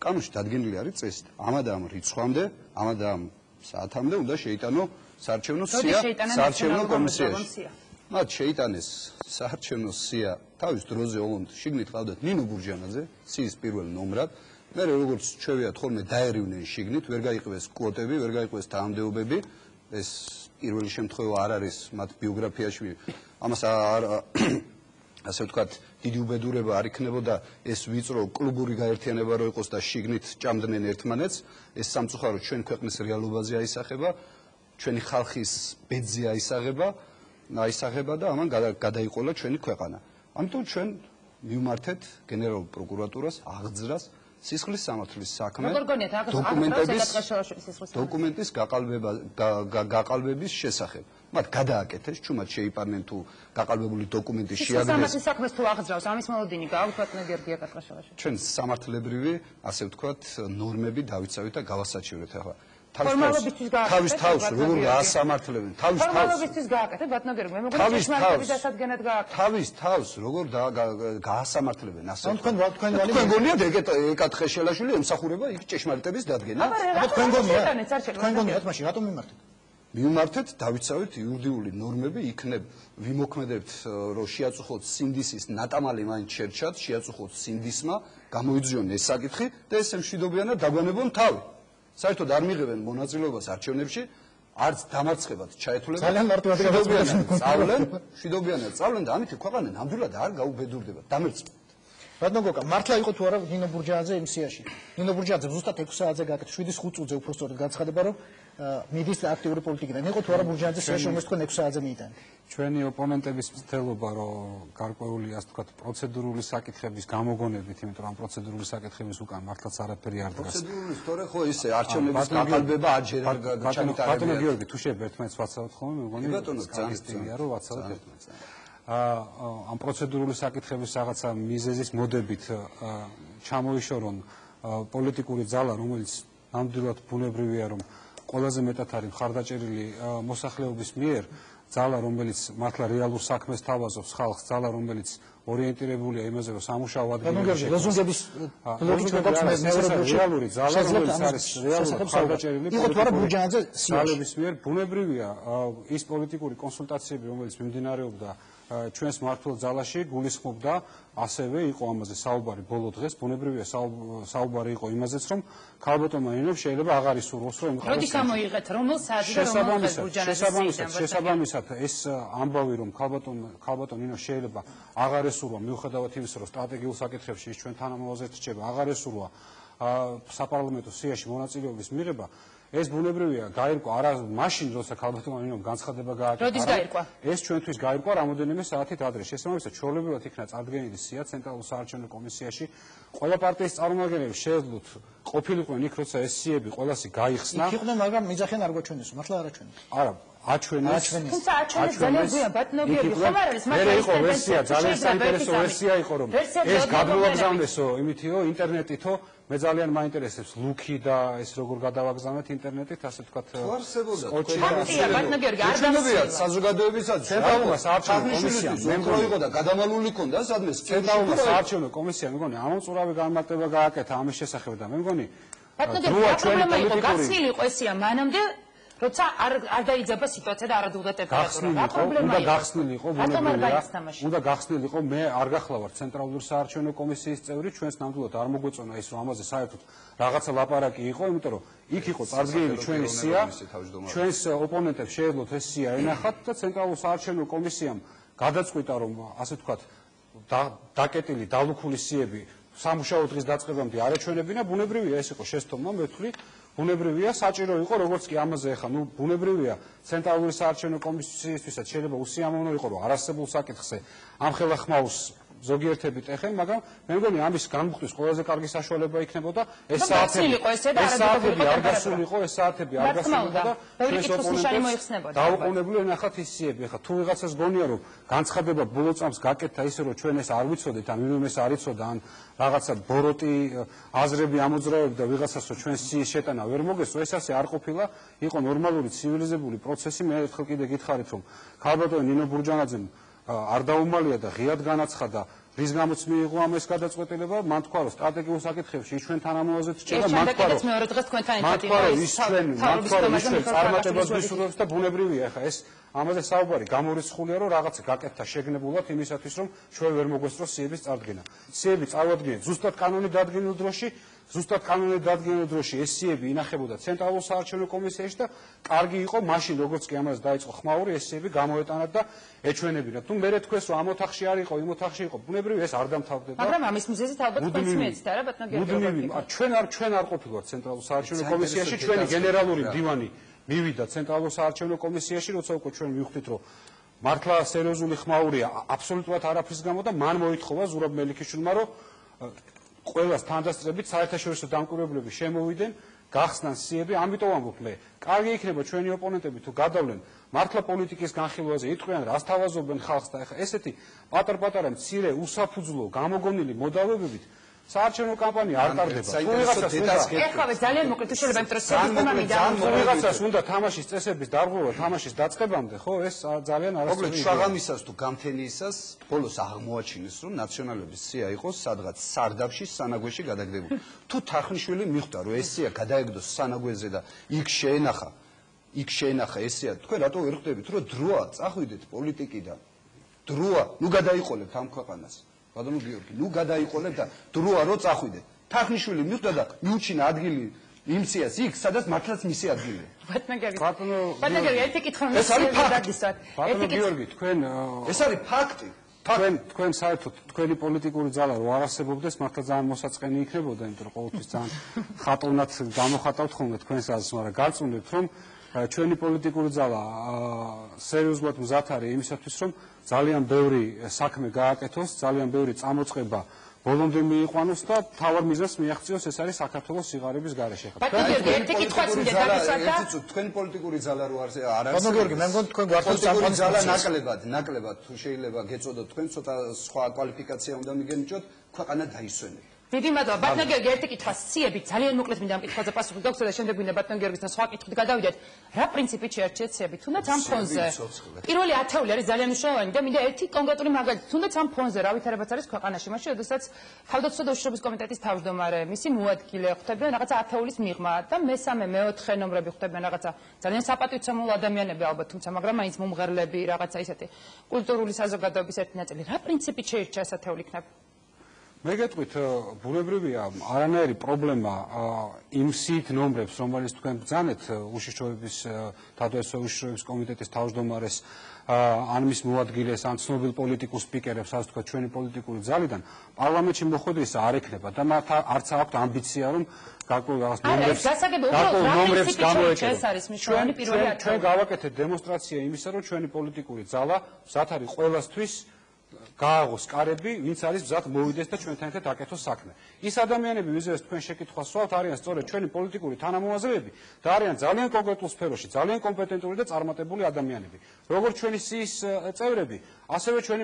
კანონში დადგენილი არის წესით. ამად ამ რიცხვამდე, ამად ამ საათამდე უნდა შეიტანო საარჩევნო სია საარჩევნო კომისიაში. მათ შეიტანეს საარჩევნო სია თავის დროზე ოღონდ შიგნით ყავდათ ნინო ბურჯანაძე, სიის პირველ ნომრად. მე როგორც ჩვევია თორმე დაერივნენ შიგნით, ვერ გაიყევეს კვოტები, ვერ გაიყევეს დაამდეობები. ეს პირველი შემთხვევა არ არის მათ ბიოგრაფიაში. ამას ასე ვთქვათ, დიდი უბედურება არ იქნებოდა ეს ვიწრო კლუბური გაერთიანება რო იყოს და შიგნით ჭამდნენ ერთმანეთს. ეს სამწუხაროდ ჩვენ ქვეყნის რეალობაზე აისახება, ჩვენი ხალხის ბედზე აისახება და ამან გადაიყოლა ჩვენი ქვეყანა. ამიტომ ჩვენ მივმართეთ გენერალურ პროკურატურას აღძრას სისხლის სამართლის საქმე როგორ გონიათ დოკუმენტის გაყალბების შესახებ. მათ გადააკეთეს, ჩუმად შეიპარნენ თუ გაყალბებული დოკუმენტი შეაგდეს. სამართლის საქმეს თუ აღძრავს, ამის მოლოდინი გააქვთ ბატონო გიორგი კატყაშოვაშვილი. ჩვენ სამართლებრივი, ასე ვთქვათ, ნორმები დავიცავით და გავასაჩივრეთ ახლა. ფორმალობისთვის თავის თავს როგორ გაასამართლებენ, თავის თავს. ფორმალობისთვის გააკეთეთ ბატონო გიორგი, მე მეგონი ჭეშმარიტების დასადგენად გააკეთეთ. თავის თავს როგორ გაასამართლებენ ასე. თქვენ გონიათ ეკათხეშელაშვილი ემსახურება იქ ჭეშმარიტების დადგენა? თქვენ გონიათ მაშინ რატომ მიმართეთ? მივმართეთ, დავიცავით იურიდიული ნორმები, იქნებ ვიმოქმედებთ, რომ შეაწუხოთ სინდისის ნატამალი მაინც შერჩათ, შეაწუხოთ სინდისმა, გამოიძიონ ეს საკითხი და ეს მშვიდობიანად დაგვანებონ თავი. საერთოდ არ მიიღებენ მონაწილეობას არჩევნებში, არც დამარცხებად ჩაეთვლება. ძალიან მარტივად მშვიდობიანად წავლენ და ამით ქვეყანა ნამდვილად არ გაუბედურდება, დამერწმუნდით. ბატონო გოგა, მართლა იყო თუ არა ნინო ბურჯააძე იმ სიაში? ნინო ბურჯააძე ზუსტად 6 საათზე გააკეთა, 7-5 წუთზე უფრო სწორად განცხადება, რომ მიდის აქტიური პოლიტიკიდან. იყო თუ არა ბურჯააძე სიაში, რომელსაც თქვენ 6 საათზე მიიტანეთ? ჩვენი ოპონენტების მცდელობა, რომ გარკვეული, ასე ვთქვათ, პროცედურული საკითხების გამოგონებით, იმიტომ რომ ამ პროცედურული საკითხების უკან მართლაც არაფერი არ დგას. პროცედურული სწორე ხო ისე არჩევნების გაყალბება აჯერ არ ჩამიტარებია. ბატონო გიორგი, თუ შეიძლება ერთმანეთს ვაცავთ ხოლმე, მე მგონი ბატონო ძალიან სტილია რომ ვაცავთ ერთმანეთს. ამ პროცედურული საკითხების რაღაცა მიზეზის მოდებით ჩამოიშორონ პოლიტიკური ძალა, რომელიც ნამდვილად ბუნებრივია, რომ ყველაზე მეტად არის მხარდაჭერილი მოსახლეობის მიერ, ძალა, რომელიც მართლა რეალურ საქმეს თავაზობს ხალხს, ძალა, რომელიც ორიენტირებულია იმაზე, რომ სამუშაო ადგილებში ლოზუნგების რეალური ძალა, რომელიც არის რეალურად მხარდაჭერილი ძალების მიერ, ბუნებრივია ის პოლიტიკური კონსულტაციები, რომელიც მიმდინარეობდა ჩვენს მმართველ ძალაში გულისხმობდა ასევე იყო ამაზე საუბარი ბოლო დღეს ბუნებრივია საუბარი იყო იმაზეც რომ ქალბატონმა ინომ შეიძლება აღარ ისურვოს რომ იმყაროს როდის ამოიღეთ რომელ საათზე და რომელ დღეს შესაბამისად ეს ამბავი რომ ქალბატონ ინო შეიძლება აღარ ესურვა მიუხედავად იმისა რომ სტრატეგიულ საკითხებში ის ჩვენ თანამოაზრეთ რჩება აღარ ესურვა საპარლამენტო სიაში მონაწილეობის მიღება ეს ბუნებრივია გაირკვა არა მაშინ როცა ქალბატონმა ინომ განცხადება გააკეთა როდის გაირკვა ეს ჩვენთვის გაირკვა რამოდენიმე საათით ადრე შესაბამისად ჩვეულებრივად იქნა წარდგენილი სია ცენტრალურ საარჩევნო კომისიაში ყველა პარტიის წარმომადგენლები შეეძლოთ ყოფილიყვნენ იქ როცა ეს სიები ყველასი გაიხსნა იქ იყვნენ მაგრამ მიძახიან არ გვაჩვენეს მართლა არ აჩვენეს არა აჩვენეს თუმცა აჩვენეს ძალიან ძვია ბატონო გიორგი ხომ არ არის მაგრამ იყო ვერსია ძალიან საინტერესო ვერსია იყო რომ ეს გადმოაგზავნესო იმითი რომ ინტერნეტითო მე ძალიან მაინტერესებს ლუკი და ეს როგორ გადავაგზავნეთ ინტერნეტით ასე ვთქვათ ფაქტია ბატონო გიორგი არ დამსწრებია საზოგადოებისაც ცენტრალურმა საარჩევნო კომისიამ მემკვიდრე იყო და გადამალული ქონდა სადმე ცენტრალურმა საარჩევნო კომისიამ მეგონი ამოწურავი განმარტება გააკეთა ამის შესახებ და მე მგონი ბატონო გიორგი პრობლემა იყო გაცილი იყო ესია მანამდე როცა არ დაიძაბა სიტუაცია და არ ადულდა ტემპერატურა. უნდა გახსნილიყო ბუნებრივია. უნდა გახსნილიყო მე არ გახლავარ ცენტრალური საარჩევნო კომისიის წევრი, ჩვენს ნამდვილად არ მოგვეწონა ის რომ ამაზე საერთოდ რაღაცა ლაპარაკი იყო, იმიტომ რომ იქ იყო წარდგენილი ჩვენი სია, ჩვენს ოპონენტებს შეეძლოთ ეს სია ენახათ და ცენტრალურ საარჩევნო კომისიამ გადაწყვიტა რომ ასე ვთქვათ დაკეტილი დალუქული სიები სამუშაო დღის დაწყებამდე არ ეჩვენებინა, ბუნებრივია ეს იყო შესთხოვნა, მე ვთვლი ბუნებრივია საჭირო იყო როგორც კი ამაზე ახლა ნუ ბუნებრივია ცენტრალური საარჩევნო კომისიისთვისაც შეიძლება უსიამოვნო იყო რომ არასებულ საკითხზე ამხელა ხმაურს ზოგიერთებით ეხენ მაგრამ მე მგონი ამის განმუხტვის ყველაზე კარგი საშუალება იქნებოდა ეს საათები არ გასულიყო ეს საათები არ გასულიყო და ჩვენს ოპონენტებს დაუყოვნებლივ ენახათ ის სიები ახლა თუ ვიღაცას გონია რომ განცხადება ბოლო წამს გაკეთდა ისე რომ ჩვენ ეს არ ვიცოდით ან ვინმე ეს არ იცოდა ან რაღაცა ბოროტი აზრები ამოძრავებდა ვიღაცას რომ ჩვენ სიის შეტანა ვერ მოგესწრო ეს ასე არ ყოფილა იყო ნორმალური ცივილიზებული პროცესი მე ერთხელ კიდე გითხარით რომ ქალბატონ ნინო ბურჯანაძემ არ დაუმალია და ღიად განაცხადა რის გამოც მიიღო ამ ეს გადაწყვეტილება მან თქვა რომ სტრატეგიულ საკითხებში ჩვენ თანამოაზრეთ რჩება მან თქვა რომ მეორე დღეს თქვენთან ერთად იყო ის ჩვენ წარმატებას ვისურვებთ და ბუნებრივია ხა ეს ამაზე საუბარი გამორიცხულია რომ რაღაცა გაკეთდა შეგნებულად იმისათვის რომ ჩვენ ვერ მოგვესწროს სიების წარდგენა სიები წარვადგინეთ ზუსტად კანონით დადგენილ დროში ზუსტად კანონით დადგენილ დროში ეს სიები ინახებოდა ცენტრალურ საარჩევნო კომისიაში და კარგი იყო მაშინ როგორც კი ამას დაიწყო ხმაური ეს სიები გამოეტანათ და ეჩვენებინათ თუ მერე თქვეს რომ ამ ოთახში არ იყო იმ ოთახში იყო ბუნებრივია ეს არ დამთავრდება მაგრამ ამის მიზეზით ალბათ თქვენც მიეცით არა ბატონო გიორგი ჩვენ არ ყოფილვართ ცენტრალურ საარჩევნო კომისიაში ჩვენი გენერალური მდივანი მივიდა ცენტრალურ საარჩევნო კომისიაში როცა უკვე ჩვენ მივხვდით რომ მართლა სერიოზული ხმაურია აბსოლუტურად არაფრის გამო და მან მოითხოვა ზურაბ მელიქიშვილმა რომ ყველას თანდასწრებით საერთაშორისო დამკვირვებლები შემოვიდნენ, გახსნან სიები, ამიტომ ამბობ მე, კარგი იქნება ჩვენი ოპონენტები თუ გადავლენ მართლა პოლიტიკის განხილვაზე, იტყვიან რას თავაზობენ ხალხს და ეხლა ესეთი პატარ-პატარა მცირე უსაფუძვლო გამოგონილი მოდავებებით საარჩევნო კამპანია არ ტარდება. ეხლა ძალიან მოკლედ თუ შეიძლება იმიტომ რომ ვიღაცას უნდა თამაშის წესების დარღვევა თამაშის დაწყებამდე, ხო, ეს ძალიან მოკლედ შაღამისას თუ გამთენიისას ბოლოს აღმოაჩინეს, რომ ნაციონალების სია იყოს სადღაც სარდაფში სანაგვეში გადაგდებული. თუ თახნიშვილი მიხვდა, რომ ეს სია გადაეგდოს სანაგვეზე და იქ შეენახა ესია, თქვენ რატო ვერ ხვდებით, რომ დროა წახვიდეთ პოლიტიკიდან. დროა, ნუ გადაიყოლებთ ამ ქვეყანას. ბატონო გიორგი, ნუ გადაიყოლებ და დროა რო წახვიდეთ. თახნიშვილი მიხვდა და მიუჩინა ადგილი იმ სიას იქ, სადაც მართლაც მისი ადგილია. ბატონო გიორგი, ერთი კითხვა უნდა გადაგისვათ. ბატონო გიორგი, თქვენ ეს არის ფაქტი. თქვენ საერთოდ თქვენი პოლიტიკური ძალა რო არ არსებობდეს, მართლა ძალიან მოსაწყენი იქნებოდა, იმიტომ რომ ყოველთვის ძალიან ხატოვნად გამოხატავთ ხოლმე თქვენს აზრს, მაგრამ გარწმუნებთ, რომ ჩვენი პოლიტიკური ძალა სერიოზულად მზად არის იმისათვის, რომ ძალიან ბევრი საქმე გააკეთოს, ძალიან ბევრი წამოწყება ბოლომდე მიიყვანოს და თავარ მიზანს მიაღწიოს, ეს არის საქართველოს სიღარიბის გარეშე. ერთი კითხვაც მინდა დაგისვათ და თქვენი პოლიტიკური ძალა რო არ არის. ბატონო გიორგი, მე მგონი თქვენ გვართულ პოლიტიკური ძალა ნაკლებად თუ შეიძლება გეწოდოთ თქვენ ცოტა სხვა კვალიფიკაცია უნდა მიგენიჭოთ, ქვეყანა დაისვენეთ. დიდი მადლობა. ბატონო გიორგი, ერთი კითხვა სიები ძალიან მოკლედ მინდა ამ კითხვაზე პასუხი გაგცეთ და შემდეგ მინდა ბატონო გიორგის და სხვა კითხვით გადავიდეთ. რა პრინციპით შეარჩიეთ სიები? თუნდაც ამ ფონზე. პირველი 10 არის ძალიან მნიშვნელოვანი და მინდა ერთი კონკრეტული მაგალითი. თუნდაც ამ ფონზე რა ვითარებაც არის ქვეყანაში, მაშინ როდესაც თავდაცვა და უშიშრობის კომიტეტის თავმჯდომარე, მისი მოადგილე ხვდებიან რაღაცა 10 მიღმა და მესამე, მეოთხე ნომრები ხვდებიან რაღაცა ძალიან საპატივცემულო ადამიანები ალბათ, თუმცა მაგრამ მაინც მომღერლები, რაღაცა ისეთი კულტურული საზოგადოების ერთი ნაწილი. რა პრინციპით შეირჩა ეს 10 იქნება? მე გეტყვით, ბუნებრივია, არანაირი პრობლემა იმ სიით ნომრებს, რომელიც თქვენ ბრძანეთ უშიშროების თავდაცვა უშიშროების კომიტეტის თავმჯდომარეს, ან მის მოადგილეს, ან ცნობილ პოლიტიკურ სპიკერებს, ასე თქვა ჩვენი პოლიტიკური ძალიდან, პარლამენტში მოხვედრისა არ ექნება და მათ არც აქვთ ამბიცია, რომ გარკვეულ ნომრებს გამოეკეთონ. ჩვენ გავაკეთეთ დემონსტრაცია იმისა, რომ ჩვენი პოლიტიკური ძალა მზად არის ყველასთვის გააღოს კარები, ვინც არის მზად მოვიდეს და ჩვენთან ერთად აკეთოს საქმე. ის ადამიანები, ვიზეც თქვენ შეკითხვას სვავთ, არიან სწორედ ჩვენი პოლიტიკური თანამოაზრეები და არიან ძალიან კონკრეტულ სფეროში, ძალიან კომპეტენტური და წარმატებული ადამიანები. როგორც ჩვენი სიის წევრები, ასევე ჩვენი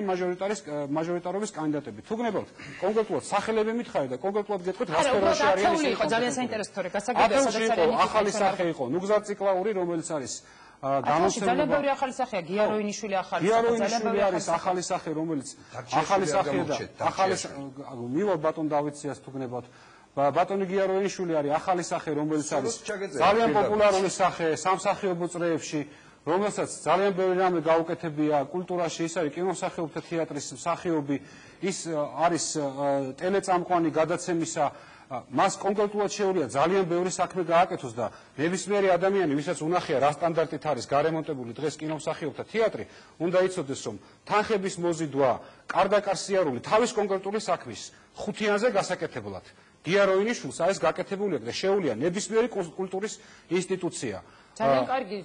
მაჟორიტარობის კანდიდატები. თუ გნებავთ, კონკრეტულად სახელები მითხარით და კონკრეტულად გეტყვით, რა სფეროში არიან ისინი. ძალიან საინტერესო თორე გასაგებია, სადაც არის ახალი სახე იყო, ნუგზარ ციკლაური, რომელიც არის ძალიან ბევრი ახალი სახეა, გიაროინიშვილი ახალი სახე, ძალიან ბევრი არის ახალი სახე, რომელიც ახალი სახეა და ახალი მივარ ბატონ დავიციას თუ გნებავთ. ბატონი გიაროინიშვილი არის ახალი სახე, რომელიც არის ძალიან პოპულარული სახე სამსახიობო წრეებში, რომელსაც ძალიან ბევრი რამე გაუკეთებია კულტურაში, ის არის კინომსახიობთა თეატრის მსახიობი, ის არის ტელეწამყვანი გადაცემისა მას კონკრეტულად შეუძლია ძალიან ბევრი საქმე გააკეთოს და ნებისმიერი ადამიანი, ვისაც უნახია რა სტანდარტით არის გარემონტებული დღეს კინომსახიობთა თეატრი, უნდა იცოდეს, რომ თანხების მოზიდვა, კარდაკარსიარული თავის კონკრეტული საქმის ხუთიანზე გასაკეთებლად გიაროინიშვილს არის გაკეთებული და შეუძლია ნებისმიერი კულტურის ინსტიტუცია. ძალიან კარგი,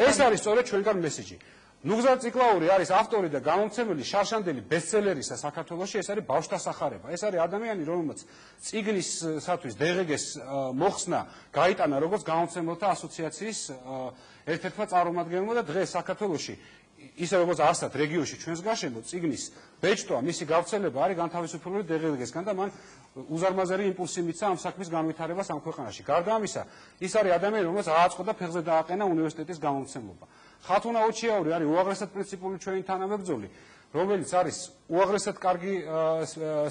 ეს არის სწორედ ჩვენგან მესიჯი. ნუგზარ ციკლაური არის ავტორი და გამომცემელი შარშანდელი ბესტსელერისა საქართველოში, ეს არის ბავშვთა სახარება. ეს არის ადამიანი, რომელმაც წიგნისათვის დღგ-ს მოხსნა გაიტანა როგორც გამომცემელთა ასოციაციის ერთ-ერთმა წარმომადგენელმა და დღეს საქართველოში ისე როგორც არსად რეგიონში ჩვენს გარშემო წიგნის ბეჭდვა, მისი გავრცელება არის განთავისუფლებული დღგ-სგან და მან უზარმაზარი იმპულსი მიცა ამ საქმის განვითარებას ამ ქვეყანაში. გარდა ამისა, ის არის ადამიანი, რომელსაც ააწყო და ფეხზე დააყენა უნივერსიტეტის გამომცემლობა. ხათუნა ოჩიაური არის უაღრესად პრინციპული ჩვენი თანამებრძოლი, რომელიც არის უაღრესად კარგი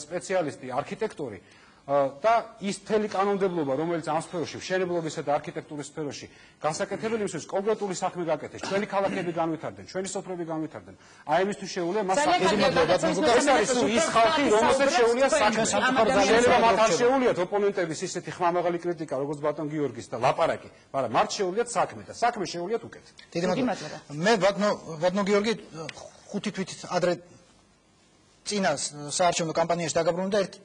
სპეციალისტი, არქიტექტორი და ის მთელი კანონმდებლობა, რომელიც ამ სფეროში, მშენებლობისა და არქიტექტურის სფეროში გასაკეთებელი იმისთვის კონკრეტული საქმე გაკეთეს, ჩვენი ქალაქები განვითარდნენ, ჩვენი სოფლები განვითარდნენ. აი ამისთვის შეუძლია მას ეს არის ის ხალხი, რომელსაც შეუძლია საქმე. შეიძლება მათ არ შეუძლიათ ოპონენტების ისეთი ხმამაღალი კრიტიკა, როგორც ბატონ გიორგის და ლაპარაკი, მაგრამ მათ შეუძლიათ საქმე და საქმე შეუძლიათ უკეთ. დიდი მადლობა. მე ბატონო გიორგი 5 თვით ადრე წინას საარჩევნო კამპანიაში დაგაბრუნდა და ერთ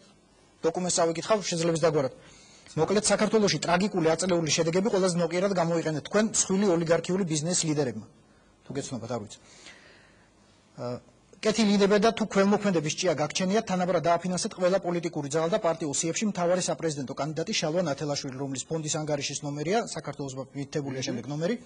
დოკუმენტს ავიკითხავ შეძლებს დაგვარად. მოკლედ საქართველოში ტრაგიკული აწლეული შედეგები ყველაზე ნოყიერად გამოიყენეთ თქვენ მსხვილი ოლიგარქიული ბიზნეს ლიდერებმა. თუ გეცნობათ, არ ვიცი. კეთილი იდება და თუ ქველმოქმედების ჭია გაგჩენიათ, თანაბრად დააფინანსეთ ყველა პოლიტიკური ძალა და პარტიულ სიებში მთავარი საპრეზიდენტო კანდიდატი შალვა ნათელაშვილი, რომლის ფონდის ანგარიშის ნომერია, საქართველოს მითებულია შემდეგ ნომერი.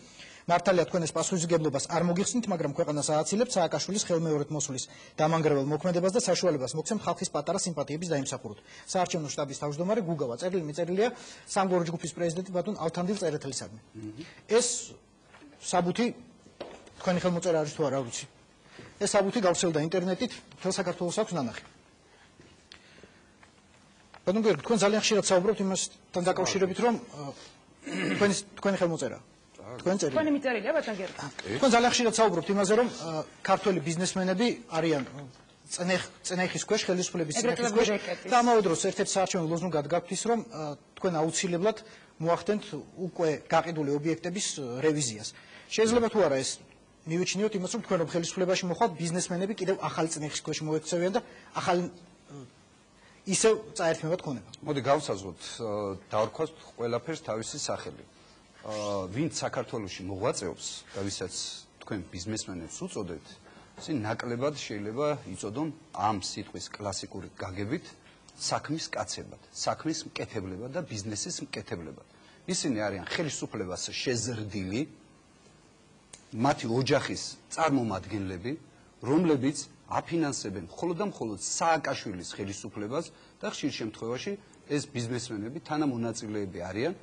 მართალია თქვენ ეს პასუხისმგებლობას არ მოგიხსნით, მაგრამ ქვეყანას ააცილებთ სააკაშვილის ხელმეორედ მოსulis დამანგრეველ მოქმედებას და საშუალებას მოგცემთ ხალხის პატარა სიმპათიების დაიმსახუროთ. საარჩევნო შტაბის თავმჯდომარე გუგავა წერილი მიწერილია სამგორის ჯგუფის პრეზიდენტი ბატონ ალთანდილ წერეთელისადმი. ეს საბუთი თქვენი ხელმოწერა არის თუ არა, არ ვიცი. ეს საბუთი გავრცელდა ინტერნეტით, მთელ საქართველოს აქვს ნანახი. ბატონ გიორგი, თქვენ ძალიან ხშირად საუბრობთ იმასთან დაკავშირებით, რომ თქვენი ხელმოწერა. თქვენი მიწერილია ბატონ გიორგი. თქვენ ძალიან ხშირად საუბრობთ იმაზე, რომ ქართველი ბიზნესმენები არიან წნეხის ქვეშ, ხელისუფლების წნეხის ქვეშ და ამავე დროს ერთ-ერთ საარჩევნო ლოზუნგად გაქვთ ის, რომ თქვენ აუცილებლად მოახდენთ უკვე გაყიდული ობიექტების რევიზიას. შეიძლება თუ არა ეს მივიჩნიოთ იმას, რომ თქვენ რომ ხელისუფლებაში მოხვალთ, ბიზნესმენები კიდევ ახალი წნეხის ქვეშ მოექცევიან და ახალი ისევ წაერთმევათ ქონება. მოდი გავსაზღვროთ, დავარქვათ ყველაფერს თავისი სახელი. ვინც საქართველოში მოღვაწეობს და ვისაც თქვენ ბიზნესმენებს უწოდებთ, ისინი ნაკლებად შეიძლება იწოდონ ამ სიტყვის კლასიკური გაგებით საქმის კაცებად, საქმის მკეთებლებად და ბიზნესის მკეთებლებად. ისინი არიან ხელისუფლებას შეზრდილი, მათი ოჯახის წარმომადგენლები, რომლებიც აფინანსებენ მხოლოდ და მხოლოდ სააკაშვილის ხელისუფლებას და ხშირ შემთხვევაში ეს ბიზნესმენები თანამონაწილეები არიან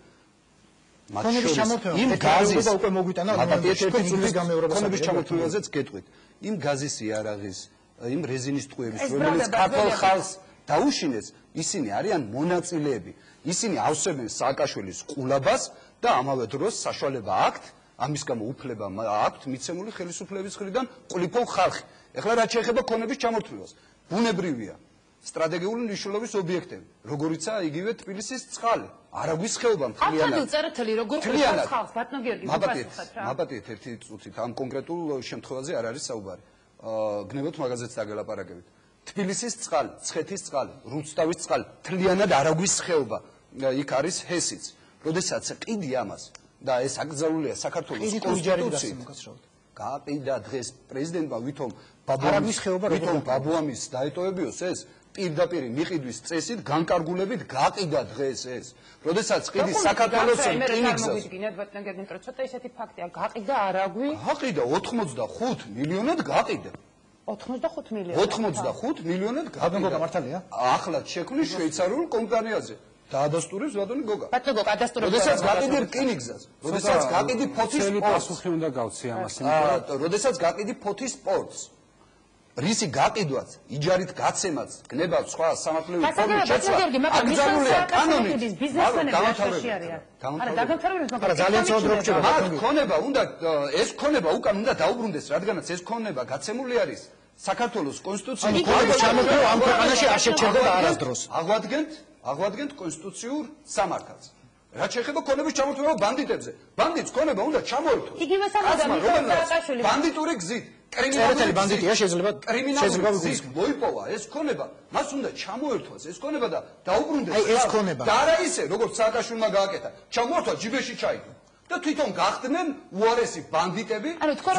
ქონების ჩამორთმევა იმ გაზის უკვე მოგვიტანა ქონების ჩამორთმევაზეც გეტყვით იმ გაზის იარაღის იმ რეზინის ტყუების რომელიც ქართულ ხალხს დაუშინეს ისინი არიან მონაწილეები ისინი ავსებენ სააკაშვილის ყულაბას და ამავე დროს საშუალება აქვთ ამის გამო უფლება აქვთ მიცემული ხელისუფლების მხრიდან ყლიფო ხალხი ეხლა რაც შეეხება ქონების ჩამორთმევას ბუნებრივია სტრატეგიული მნიშვნელობის ობიექტები, როგორიცაა იგივე თბილისის წყალი, არაგვის ხეობა მთლიანად. აბსოლუტურად წერეთელი როგორ ყოფს ხალხს, ბატონო გიორგი, მაპატიეთ, მაპატიეთ ერთი წუთით, ამ კონკრეტულ შემთხვევაზე არ არის საუბარი. გნებოთ მაგაზეც დაგელაპარაკებით. თბილისის წყალი, ცხეთის წყალი, რუსთავის წყალი, მთლიანად არაგვის ხეობა, იქ არის ჰესიც. როდესაც ყიდი ამას და ეს აკრძალულია საქართველოს კონსტიტუციით. გააყიდა დღეს პრეზიდენტმა ვითომ ბაბუამის დაეტოვებიოს ეს პირდაპირ მიყიდვის წესით განკარგულებით გაყიდა დღეს ეს. როდესაც ყიდის საქართველოს რკინიგზას. მოგვიდგინეთ ბატონო გიორგი, იმიტომ რომ ცოტა ისეთი ფაქტია, გაყიდა არაგვი. გაყიდა 85 მილიონად გაყიდა. 85 მილიონად. 85 მილიონად გაყიდა. მართალია? ახლად შექმნის შვეიცარიულ კომპანიაზე. დაადასტურებს ბატონი გოგა. ბატონო გოგა, ადასტურებს. როდესაც გაყიდი რკინიგზას, როდესაც გაყიდი ფოთის სპორტს. პასუხი უნდა გავცი ამას. როდესაც გაყიდი ფოთის სპორტს. რისი გაყიდვაც, იჯარით გაცემაც, გნებაც, სხვა სამართლებრივი ფორმით შეცვლა. აკრძალულია კანონით. არა, დაგამთავრებელს მაგრამ ძალიან ცუდად რჩება. მათ ქონება უნდა ეს ქონება უკან უნდა დაუბრუნდეს, რადგანაც ეს ქონება გაცემული არის საქართველოს კონსტიტუციის ქონების ჩამორთმევა ამ ქვეყანაში არ შეჩერდება არასდროს. აღვადგენთ კონსტიტუციურ სამართალს. რაც შეეხება ქონების ჩამორთმევა ბანდიტებზე. ბანდიტს ქონება უნდა ჩამოერთოს. იგივე სამოდა მიხეილ ბანდიტური გზით, წერეთელი ბანდიტია შეიძლება კრიმინალური მოიპოვა ეს ქონება, მას უნდა ჩამოერთვას ეს ქონება და დაუბრუნდეს. აი ეს ქონება. და არა ისე, როგორც სააკაშვილმა გააკეთა. ჩამოერთვა ჯიბეში ჩაიგდო. და თვითონ გახდნენ უარესი ბანდიტები. ანუ თქვენ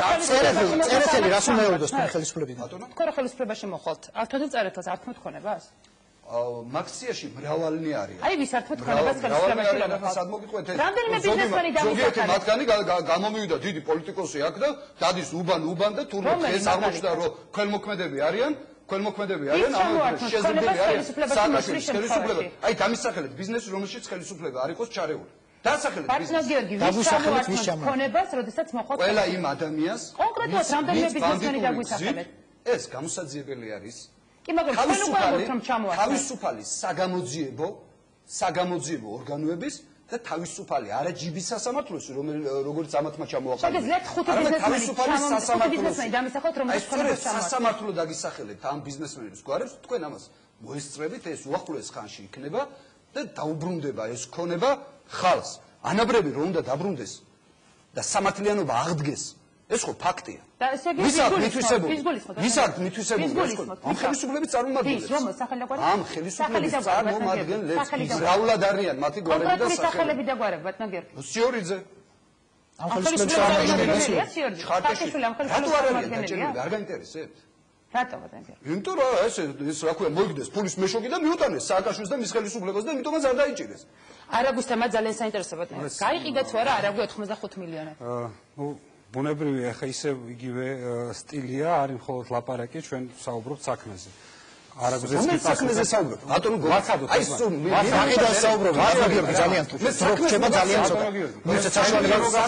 წერეთელი რას უნდა ეუბნოს თქვენ ხელისუფლებიდან? თქვენ ხელისუფლებაში მოხვალთ. ალთოდელ წერეთელს არ თმოთ ქონებას? მაქსიაში მრავალნი არიან. აი ვის არ თმოთ ქონებას ხელისუფლებაში რა მოხვალთ? სად მოგიყვეთ ეს? რამდენიმე ბიზნესმენი ზოგიერთი დამისახა. მათგანი გამომივიდა დიდი პოლიტიკოსი აქ და დადის უბან და თურმე დღეს აღმოჩნდა რომ ქველმოქმედები არიან ამ შეზრდილი არიან სააკაშვილის ხელისუფლება. აი დამისახელეთ ბიზნესი რომელშიც ხელისუფლება არ იყოს ჩარეული. დასახელეთ ბატონო გიორგი, ვის ჩამოართმევთ ქონებას, როდესაც მოხვალთ? ყველა იმ ადამიანს კონკრეტულად რამდენიმე ბიზნესმენი დაგვისახელეთ. ეს გამოსაძიებელი არის. კი, მაგრამ თქვენ უკვე ამბობთ რომ ჩამოართმევთ. თავისუფალი საგამოძიებო ორგანოების და თავისუფალი არა ჯიბის სასამართლოს, როგორც ამათმა ჩამოაყალიბეს. შეგიძლიათ ხუთი ბიზნესმენი დამისახოთ, რომელსაც ქონებას ჩამოართმევთ. სასამართლო დაგისახელებთ ამ ბიზნესმენების გვარებს, თქვენ ამას მოესწრებით, ეს უახლოეს ხანში იქნება და დაუბრუნდება ეს ქონება ხალხს. ანაბრები რომ უნდა დაბრუნდეს და სამართლიანობა აღდგეს. ეს ხო ფაქტია. და ესე იგი მითვისებული. ამ ხელისუფლების წარმომადგენლებს. ამ ხელისუფლების წარმომადგენლებს მრავლად არიან მათი გვარები და სახელები. სახელები და გვარები, ბატონო გიორგი. სიორიძე. ამ ხელისუფლების წარმომადგენლები. რატო არ არიან დაჭერილი? არ გაინტერესებთ? რატო ბატონო? იმიტომ რომ ეს რა ქვია მოიგდეს ფულის მეშოგი და მიუტანეს სააკაშვილს და მის ხელისუფლებას და იმიტომაც არ დაიჭირეს. არაგვის თემა ძალიან საინტერესო ბატონო. გაიყიდა თუ არა არაგვი 85 მილიონი? ბუნებრივია, ახლა ისევ იგივე სტილია, არის მხოლოდ ლაპარაკი, ჩვენ საუბრობთ საქმეზე. რომელ საქმეზე საუბრობ? ბატონო გვაცადოთ. აი საყიდა საუბრობ, მაგრამ ძალიან თუ რჩება ძალიან ცოტა.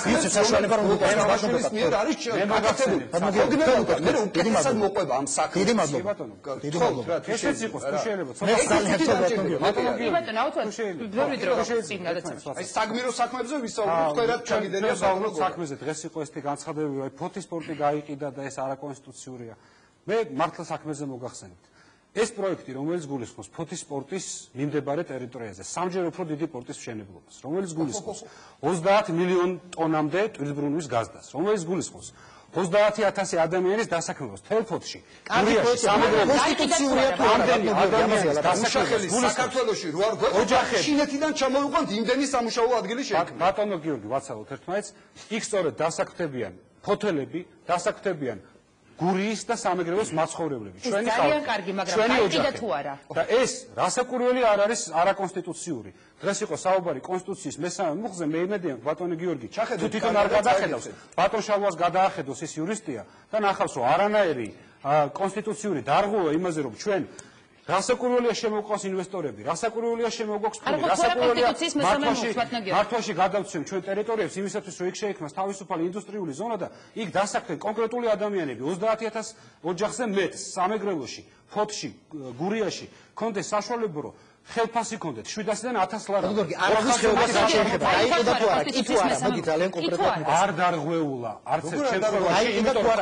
მისცეთ საშუალება რომ უკაცრავად მიერ არის გაკეთებული. მე უკეთესად მოყვება ამ საქმეს. დიდი მადლობა. დიდი მადლობა. ესეც იყოს თუ შეიძლება. მე ძალიან ცოტა ბატონო აუცილებლად ბევრი დრო წინ გადაცემს. აი საგმირო საქმეებზე ვისაუბროთ, თქვენად ჩაგიდენია საუბრობ. საქმეზე დღეს იყო ეს განცხადებები, აი ფოთის სპორტი გაიყიდა და ეს არაკონსტიტუციურია. მე მართლა საქმეზე მოგახსენებთ. ეს პროექტი, რომელიც გულისხმობს ფოთის სპორტის მიმდებარე ტერიტორიაზე, სამჯერ უფრო დიდი პორტის მშენებლობას, რომელიც გულისხმობს 30 მილიონ ტონამდე ტვირთბრუნვის გაზდას, რომელიც გულისხმობს 30,000 ადამიანის დასაქმებას თელ ფოთში. გურიაში სამეგრელოს კონსტიტუციურია თუ ამდენი ადამიანის დასაქმებას საქართველოში რო არ გვეყო, ჩინეთიდან ჩამოვიყვანთ იმდენი სამუშაო ადგილი შეიქმნა. ბატონო გიორგი, ვაცალოთ ერთმანეთს, იქ სწორედ დასაქმდებიან ფოთელები, დასაქმდებიან გურიის და სამეგრელოს მაცხოვრებლები. ჩვენი ძალიან კარგი, მაგრამ გაიყიდა თუ არა? და ეს რასაკვირველი არ არის არაკონსტიტუციური. დღეს იყო საუბარი კონსტიტუციის მესამე მუხზე, მე იმედია ბატონი გიორგი, თუ თვითონ არ გადახედავს, ბატონ შალვას გადაახედოს ის იურისტია და ნახავს რომ არანაირი კონსტიტუციური დარღვევა იმაზე რომ ჩვენ რასაკვირველია შემოგვყავს ინვესტორები, რასაკვირველია შემოგვაქვს ფული, რასაკვირველია მართვაში გადავცემ ჩვენ ტერიტორიებს იმისათვის რომ იქ შეიქმნას თავისუფალი ინდუსტრიული ზონა და იქ დასაქმდნენ კონკრეტული ადამიანები 30,000 ოჯახზე მეტ სამეგრელოში, ფოთში, გურიაში კონდეს საშუალება რომ ხელფასი კონდეთ 700-დან 1000 ლარი. გიორგი, არაგვის ხეობას რა შეიძლება? გაიყიდა თუ არა? კი თუ არა, მოდი ძალიან კონკრეტულად. არ დარღვეულა, არც ერთ შემთხვევაში, იმიტომ რომ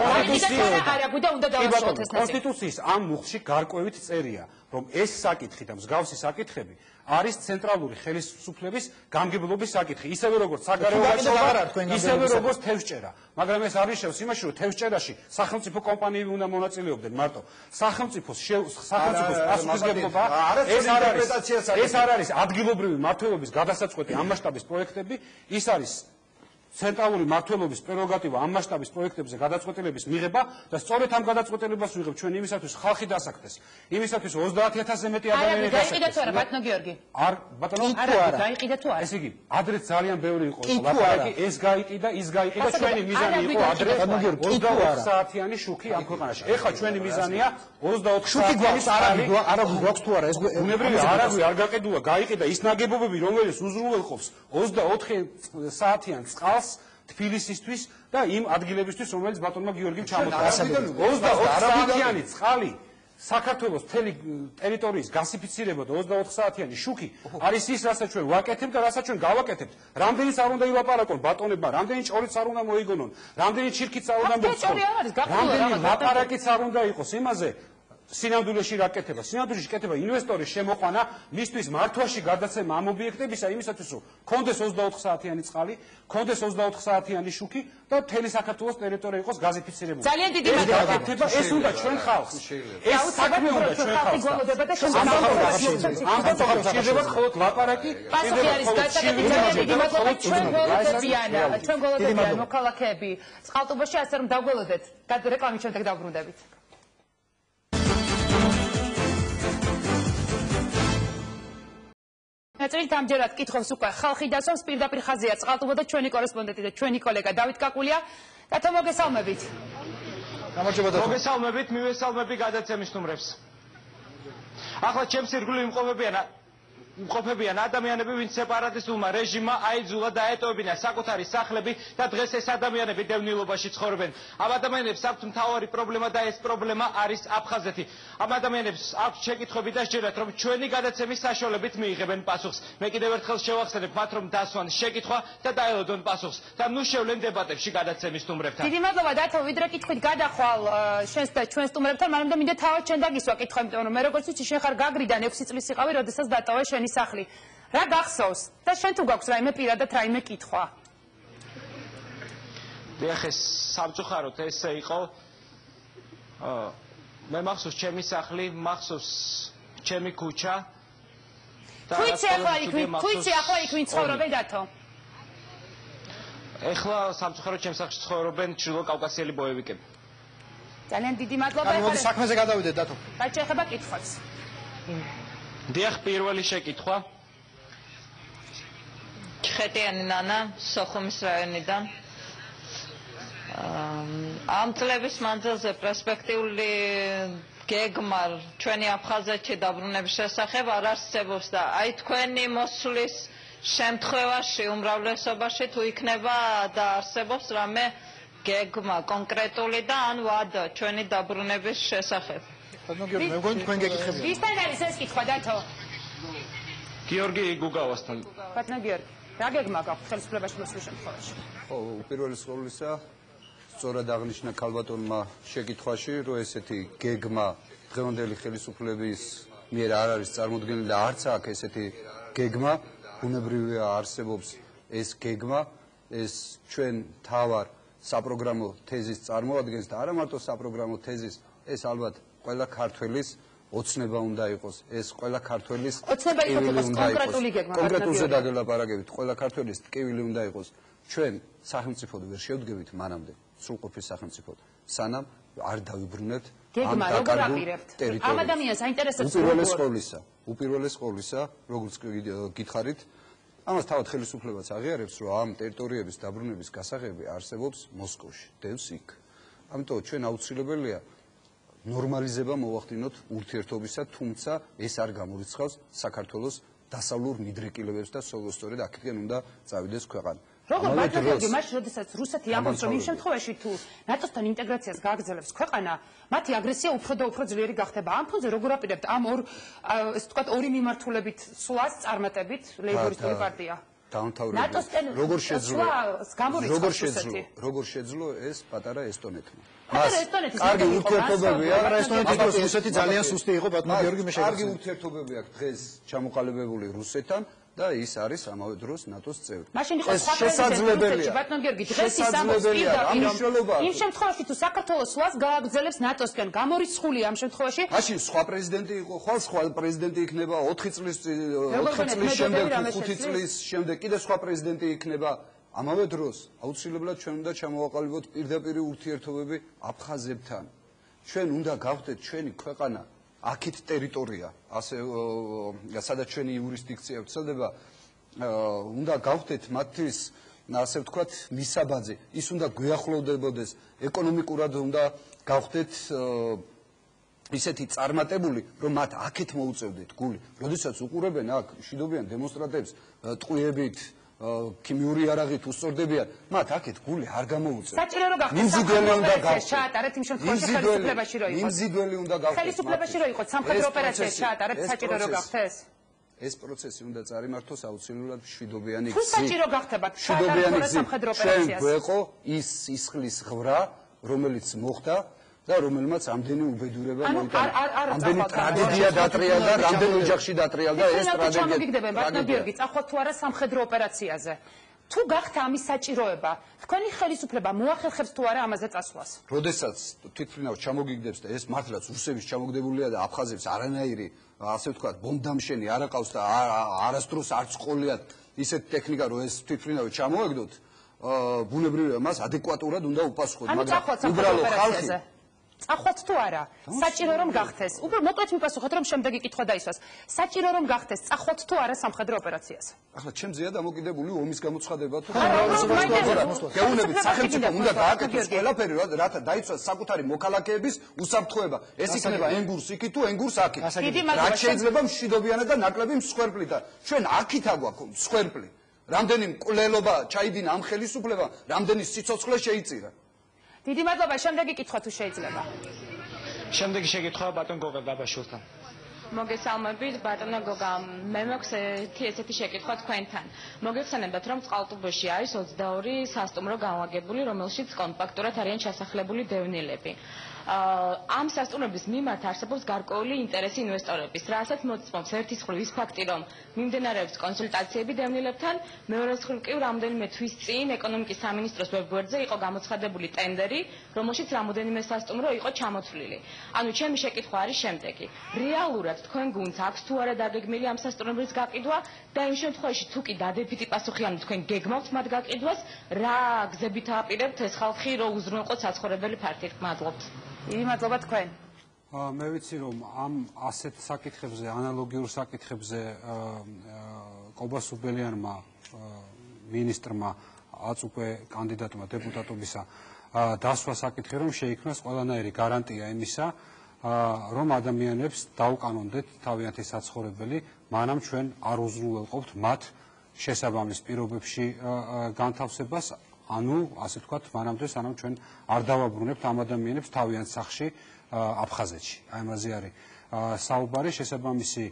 არაგვი და უნდა დავასრულოთ ეს. კონსტიტუციის ამ მუხში გარკვევით წერია, რომ ეს საკითხი და მსგავსი საკითხები არის ცენტრალური ხელისუფლების გამგებლობის საკითხი, ისევე როგორც საგარეო ვაჭრობა, ისევე როგორც თევზჭერა. მაგრამ ეს არ ნიშნავს იმაში, რომ თევზჭერაში სახელმწიფო კომპანიები უნდა მონაწილეობდნენ მარტო. სახელმწიფოს პასუხისმგებლობა ეს არ არის ადგილობრივი მმართველობის გადასაწყვეტი ამ მასშტაბის პროექტები, ის არის ცენტრალური მმართველობის პრეროგატივა ამ მასშტაბის პროექტებზე გადაწყვეტილების მიღება და სწორედ ამ გადაწყვეტილებას ვიღებ ჩვენ იმისათვის ხალხი დასაქმდეს, იმისათვის 30,000-ზე მეტი ადამიანი დასაქმდეს. გაიყიდა თუ არა ბატონო გიორგი? არ ბატონო გაიყიდა თუ არა? ესე იგი, ადრეც ძალიან ბევრი იყო ლაპარაკი, ეს გაიყიდა, ის გაიყიდა, ჩვენი მიზანი იყო ადრე 24 საათიანი შუქი ამ ქვეყანაში. ეხლა ჩვენი მიზანია 24 საათიანი არაგვი გვაქვს თუ არა ეს უნებრივია, არაგვი არ გაყიდულა, გაიყიდა ის ნაგებობები, რომელიც უზრუნველყოფს 24 საათიან წყალს თბილისისთვის და იმ ადგილებისთვის, რომელიც ბატონმა გიორგიმ ჩამოთვალა. 24 საათიანი წყალი საქართველოს მთელი ტერიტორიის გასიფიცირება და 24 საათიანი შუქი არის ის, რასაც ჩვენ ვაკეთებთ და რასაც ჩვენ გავაკეთებთ. რამდენიც არ უნდა ილაპარაკონ ბატონებმა, რამდენი ჭორიც არ უნდა მოიგონონ, რამდენი ჩირქიც არ უნდა მოხდეს, რამდენი ლაპარაკიც არ უნდა იყოს იმაზე, სინამდვილეში რა კეთება? სინამდვილეში კეთება ინვესტორის შემოყვანა, მისთვის მართვაში გადაცემა ამ ობიექტებისა, იმისათვის რომ კონდეს 24 საათიანი წყალი, კონდეს 24 საათიანი შუქი და მთელი საქართველოს ტერიტორია იყოს გაზიფიცირებული. ძალიან დიდი მადლობა. ეს უნდა ჩვენ ხალხს. ეს საქმე უნდა ჩვენ ხალხს. ამბობთ რომ შეიძლება მხოლოდ ლაპარაკი, პასუხი არის გასაკეთებელი. ძალიან დიდი მადლობა. ჩვენ გველოდებიან მოქალაქეები წყალტუბოში, ასე რომ დაგველოდეთ. რეკლამის შემდეგ დავბრუნდებით. წელით ამჯერად კითხავს უკვე ხალხი დასვამს პირდაპირ ხაზია წყალტუბო და ჩვენი კორესპონდენტი და ჩვენი კოლეგა დავით კაკულია. რატო მოგესალმებით? მოგესალმებით, მივესალმები გადაცემის ნომრებს. ახლა ჩემს ირგვლივ იმყოფებიან ადამიანები, ვინც სეპარატისტულმა რეჟიმმა აიძულა და აეტოვებინა საკუთარი სახლები და დღეს ეს ადამიანები დევნილობაში ცხოვრობენ. ამ ადამიანებს აქვთ მთავარი პრობლემა და ეს პრობლემა არის აფხაზეთი. ამ ადამიანებს აქვთ შეკითხვები და სჯერათ, რომ ჩვენი გადაცემის საშუალებით მიიღებენ პასუხს. მე კიდევ ერთხელ შევახსენებ მათ, რომ დასვან შეკითხვა და დაელოდონ პასუხს და ნუ შევლენ დებატებში გადაცემის სტუმრებთან. დიდი მადლობა დათო, ვიდრე კითხვით გადახვალ შენს და ჩვენ სტუმრებთან, მაგრამ და მინდა თავად შენ დაგისვა კითხვა, იმიტომ რომ მე როგორც ვიცი, შენ ხარ გაგრიდან 6 წლის იყავი, როდესაც დატოვე შენი სახლი. რა გახსოვს? და შენ თუ გაქვს რაიმე პირადად რაიმე კითხვა? დიახ, ეს სამწუხაროდ ესე იყო. მე მახსოვს ჩემი სახლი, მახსოვს ჩემი ქუჩა. თუიცი ახლა იქ ვინ ცხოვრობენ დათო? ეხლა სამწუხაროდ ჩემს სახლში ცხოვრობენ ჩრდილო კავკასიელი ბოევიკები. ძალიან დიდი მადლობა. ანუ მოდი საქმეზე გადავიდეთ დათო. რაც შეეხება კითხვებს. დიახ, პირველი შეკითხვა. ჩხეტიანი ნანა, სოხუმის რაიონიდან. ამ წლების მანძილზე პერსპექტიული გეგმა ჩვენი აფხაზეთში დაბრუნების შესახებ არ არსებობს და აი თქვენი მოსვლის შემთხვევაში უმრავლესობაში თუ იქნება და არსებობს რამე გეგმა კონკრეტული და ან ვადა ჩვენი დაბრუნების შესახებ. ბატონო გიორგი, მე მგონი თქვენ გეკითხებია. ვისთან არის ეს კითხვა დათო? გიორგი გუგავასთან. ბატონო გიორგი, რა გეგმა გაქვთ ხელისუფლებაში მოსვლის შემთხვევაში? ხო, უპირველეს ყოვლისა სწორად აღნიშნა ქალბატონმა შეკითხვაში, რომ ესეთი გეგმა დღევანდელი ხელისუფლების მიერ არ არის წარმოდგენილი და არც აქ ესეთი გეგმა, ბუნებრივია არსებობს ეს გეგმა, ეს ჩვენ თავარ საპროგრამო თეზის წარმოადგენს და არა მარტო საპროგრამო თეზის, ეს ალბათ ყველა ქართველის ოცნება უნდა იყოს, ეს ყველა ქართველის ოცნება იყოს კონკრეტული გეგმა. კონკრეტულზე დაგელაპარაკებით, ყველა ქართველის ტკივილი უნდა იყოს. ჩვენ სახელმწიფოდ ვერ შევდგებით მანამდე, სრულყოფის სახელმწიფოდ, სანამ არ დავიბრუნებთ ამ დაკარგულ ტერიტორიას. ამ ადამიანს აინტერესებს უპირველეს ყოვლისა, როგორც გითხარით, ამას თავად ხელისუფლებაც აღიარებს, რომ ამ ტერიტორიების დაბრუნების გასაღები არსებობს მოსკოვში, დევს იქ. ამიტომ ჩვენ აუცილებელია ნორმალიზება მოვახდინოთ ურთიერთობისა, თუმცა ეს არ გამორიცხავს საქართველოს დასავლურ მიდრეკილებებს და სწორედ აქედან უნდა წავიდეს ქვეყანა. როგორ ბატონო, მაშინ როდესაც რუსეთი ამბობს, რომ იმ შემთხვევაში თუ ნატოსთან ინტეგრაციას გააგრძელებს ქვეყანა, მათი აგრესია უფრო და უფრო ძლიერი გახდება. ამ ფონზე როგორ აპირებთ ამ ესე ვთქვათ ორი მიმართულებით სვლას წარმატებით ლეიბორისტული პარტია? ნატოსთან როგორ შეძლო ეს პატარა ესტონეთმა. კარგი ურთიერთობებია, ესტონეთი და რუსეთი ძალიან სუსტი იყო, ბატონო გიორგი, მე კარგი ურთიერთობები აქვს დღეს ჩამოყალიბებული რუსეთთან და ის არის ამავე დროს ნატოს წევრი. მაშინ იყო შესაძლებელია. ბატონო გიორგი, დღეს ის ამბობს პირდაპირ. იმ შემთხვევაში თუ საქართველოს სვლას გააგრძელებს ნატოსკენ, გამორიცხულია ამ შემთხვევაში. მაშინ სხვა პრეზიდენტი იყო, ხვალ სხვა პრეზიდენტი იქნება 4 წლის შემდეგ, 5 წლის შემდეგ კიდე სხვა პრეზიდენტი იქნება. ამავე დროს აუცილებლად ჩვენ უნდა ჩამოვაყალიბოთ პირდაპირი ურთიერთობები აფხაზებთან. ჩვენ უნდა გავხდეთ ჩვენი ქვეყანა აქეთ ტერიტორია, ასე სადაც ჩვენი იურისდიქცია ვრცელდება, უნდა გავხდეთ მათთვის, ასე ვთქვათ, მისაბაძე, ის უნდა გვიახლოვდებოდეს, ეკონომიკურად უნდა გავხდეთ ისეთი წარმატებული, რომ მათ აქეთ მოუწევდეთ გული. როდესაც უყურებენ აქ მშვიდობიან დემონსტრანტებს ტყვიებით, ქიმიური არაღით უსწორდებიან, მათ აქეთ გული არ გამოუწევთ. საჭირო რომ გახდეს საფრთხე ჩაატარეთ იმ შემთხვევაში ხელისუფლებაში რო იყოს. მიმზიდველი უნდა გავხდეს. ხელისუფლებაში რო იყოს სამხედრო ოპერაციას ჩაატარეთ, საჭირო რომ გახდეს. ეს პროცესი უნდა წარიმართოს აუცილებლად მშვიდობიანი გზით. თუ საჭირო გახდება ჩაატარეთ სამხედრო ოპერაციას. ჩვენ გვეყო ის სისხლის ღვრა, რომელიც მოხდა და რომელმაც ამდენი უბედურება მოიტანა. ამდენი ტრაგედია დატრიალდა, რამდენი ოჯახში დატრიალდა ეს ტრაგედია. ჩამოგიგდებენ ბატონო გიორგი, წახვალ თუ არა სამხედრო ოპერაციაზე. თუ გახდა ამის საჭიროება, თქვენი ხელისუფლება მოახერხებს თუ არა ამაზე წასვლას? როდესაც თვითმფრინავს ჩამოგიგდებს და ეს მართლაც რუსების ჩამოგდებულია და აფხაზებს არანაირი, ასე ვთქვათ, ბომბდამშენი არ აყავს და არასდროს არც ყოლიათ ისეთ ტექნიკა, რომ ეს თვითმფრინავი ჩამოეგდოთ, ბუნებრივია მას ადეკვატურად უნდა უპასუხოთ, მაგრამ უბრალო ხალხი წახვალთ თუ არა? საჭირო რომ გახდეს. უბრალოდ მოკლედ მიპასუხეთ, რომ შემდეგი კითხვა დაისვას. საჭირო რომ გახდეს, წახვალთ თუ არა სამხედრო ოპერაციაზე? ახლა ჩემზეა დამოკიდებული ომის გამოცხადება თუ გეუბნებით, სახელმწიფო უნდა გააკეთოს ყველაფერი, რათა დაიცვას საკუთარი მოქალაქეების უსაფრთხოება. ეს იქნება ენგურს იქით თუ ენგურს აქეთ. რაც შეიძლება მშვიდობიანად და ნაკლები მსხვერპლით. ჩვენ აქით აგვაქვს მსხვერპლი. რამდენი მკვლელობა ჩაიდინა ამ ხელისუფლებამ, რამდენი სიცოცხლე შეიწირა. დიდი მადლობა, შემდეგი კითხვა თუ შეიძლება. შემდეგი შეკითხვა ბატონ გოგა გაბაშვილთან. მოგესალმებით, ბატონო გოგა, მე მაქვს ესეთი შეკითხვა თქვენთან. მოგეხსენებათ, რომ წყალტუბოში არის 22 სასტუმრო განლაგებული, რომელშიც კომპაქტურად არიან ჩასახლებული დევნილები. ამ სასტუმრების მიმართ არსებობს გარკვეული ინტერესი ინვესტორების, რასაც მოწმობს ერთის მხრივ ის ფაქტი, რომ მიმდინარეობს კონსულტაციები დევნილებთან, მეორე მხრივ კი რამდენიმე თვის წინ ეკონომიკის სამინისტროს ვებგვერდზე იყო გამოცხადებული ტენდერი, რომელშიც რამოდენიმე სასტუმრო იყო ჩამოთვლილი. ანუ ჩემი შეკითხვა არის შემდეგი. რეალურად თქვენ გუნდს აქვს თუ არა დაგეგმილი ამ სასტუმრების გაყიდვა და იმ შემთხვევაში თუ კი დადებითი პასუხი ანუ თქვენ გეგმავთ მათ გაყიდვას, რა გზებით აპირებთ ეს ხალხი რომ უზრუნველყოთ საცხოვრებელი ფართით? მადლობთ. დიდი მადლობა თქვენ. მე ვიცი რომ ამ ასეთ საკითხებზე, ანალოგიურ საკითხებზე კობასუბელიანმა მინისტრმა აწუყე კანდიდატმა დეპუტატობისა დასვა საკითხი რომ შეიქმნას ყველანაირი გარანტია იმისა რომ ადამიანებს დაუკანონდეთ თავიანთი საცხოვრებელი, მანამ ჩვენ არ უზრუნველყოფთ მათ შესაბამის პირობებში განთავსებას, ანუ ასე ვთქვათ, მანამდე სანამ ჩვენ არ დავაბრუნებთ ამ ადამიანებს თავიანთ სახლში აფხაზეთში. აი ამაზე არის საუბარი, შესაბამისი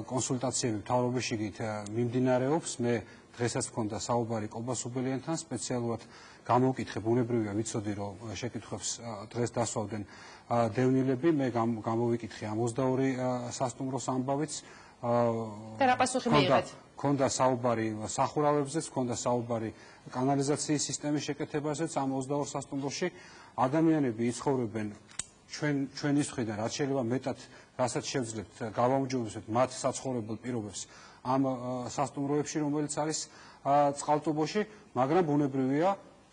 კონსულტაციები მთავრობის შიგნით მიმდინარეობს. მე დღესაც მქონდა საუბარი კობასუბელიანთან, სპეციალურად გამოვკითხე, ბუნებრივია ვიცოდი რომ შეკითხვებს დღეს დასვავდნენ დევნილები, მე გამოვიკითხე ამ 22 სასტუმროს ამბავიც. და რა პასუხი მიიღეთ? მქონდა საუბარი სახურავებზეც, მქონდა საუბარი კანალიზაციის სისტემის შეკეთებაზეც ამ 22 სასტუმროში. ადამიანები იცხოვრებენ ჩვენის მხრიდან რაც შეიძლება მეტად, რასაც შევძლებთ, გავაუმჯობესებთ მათ საცხოვრებელ პირობებს ამ სასტუმროებში, რომელიც არის წყალტუბოში, მაგრამ ბუნებრივია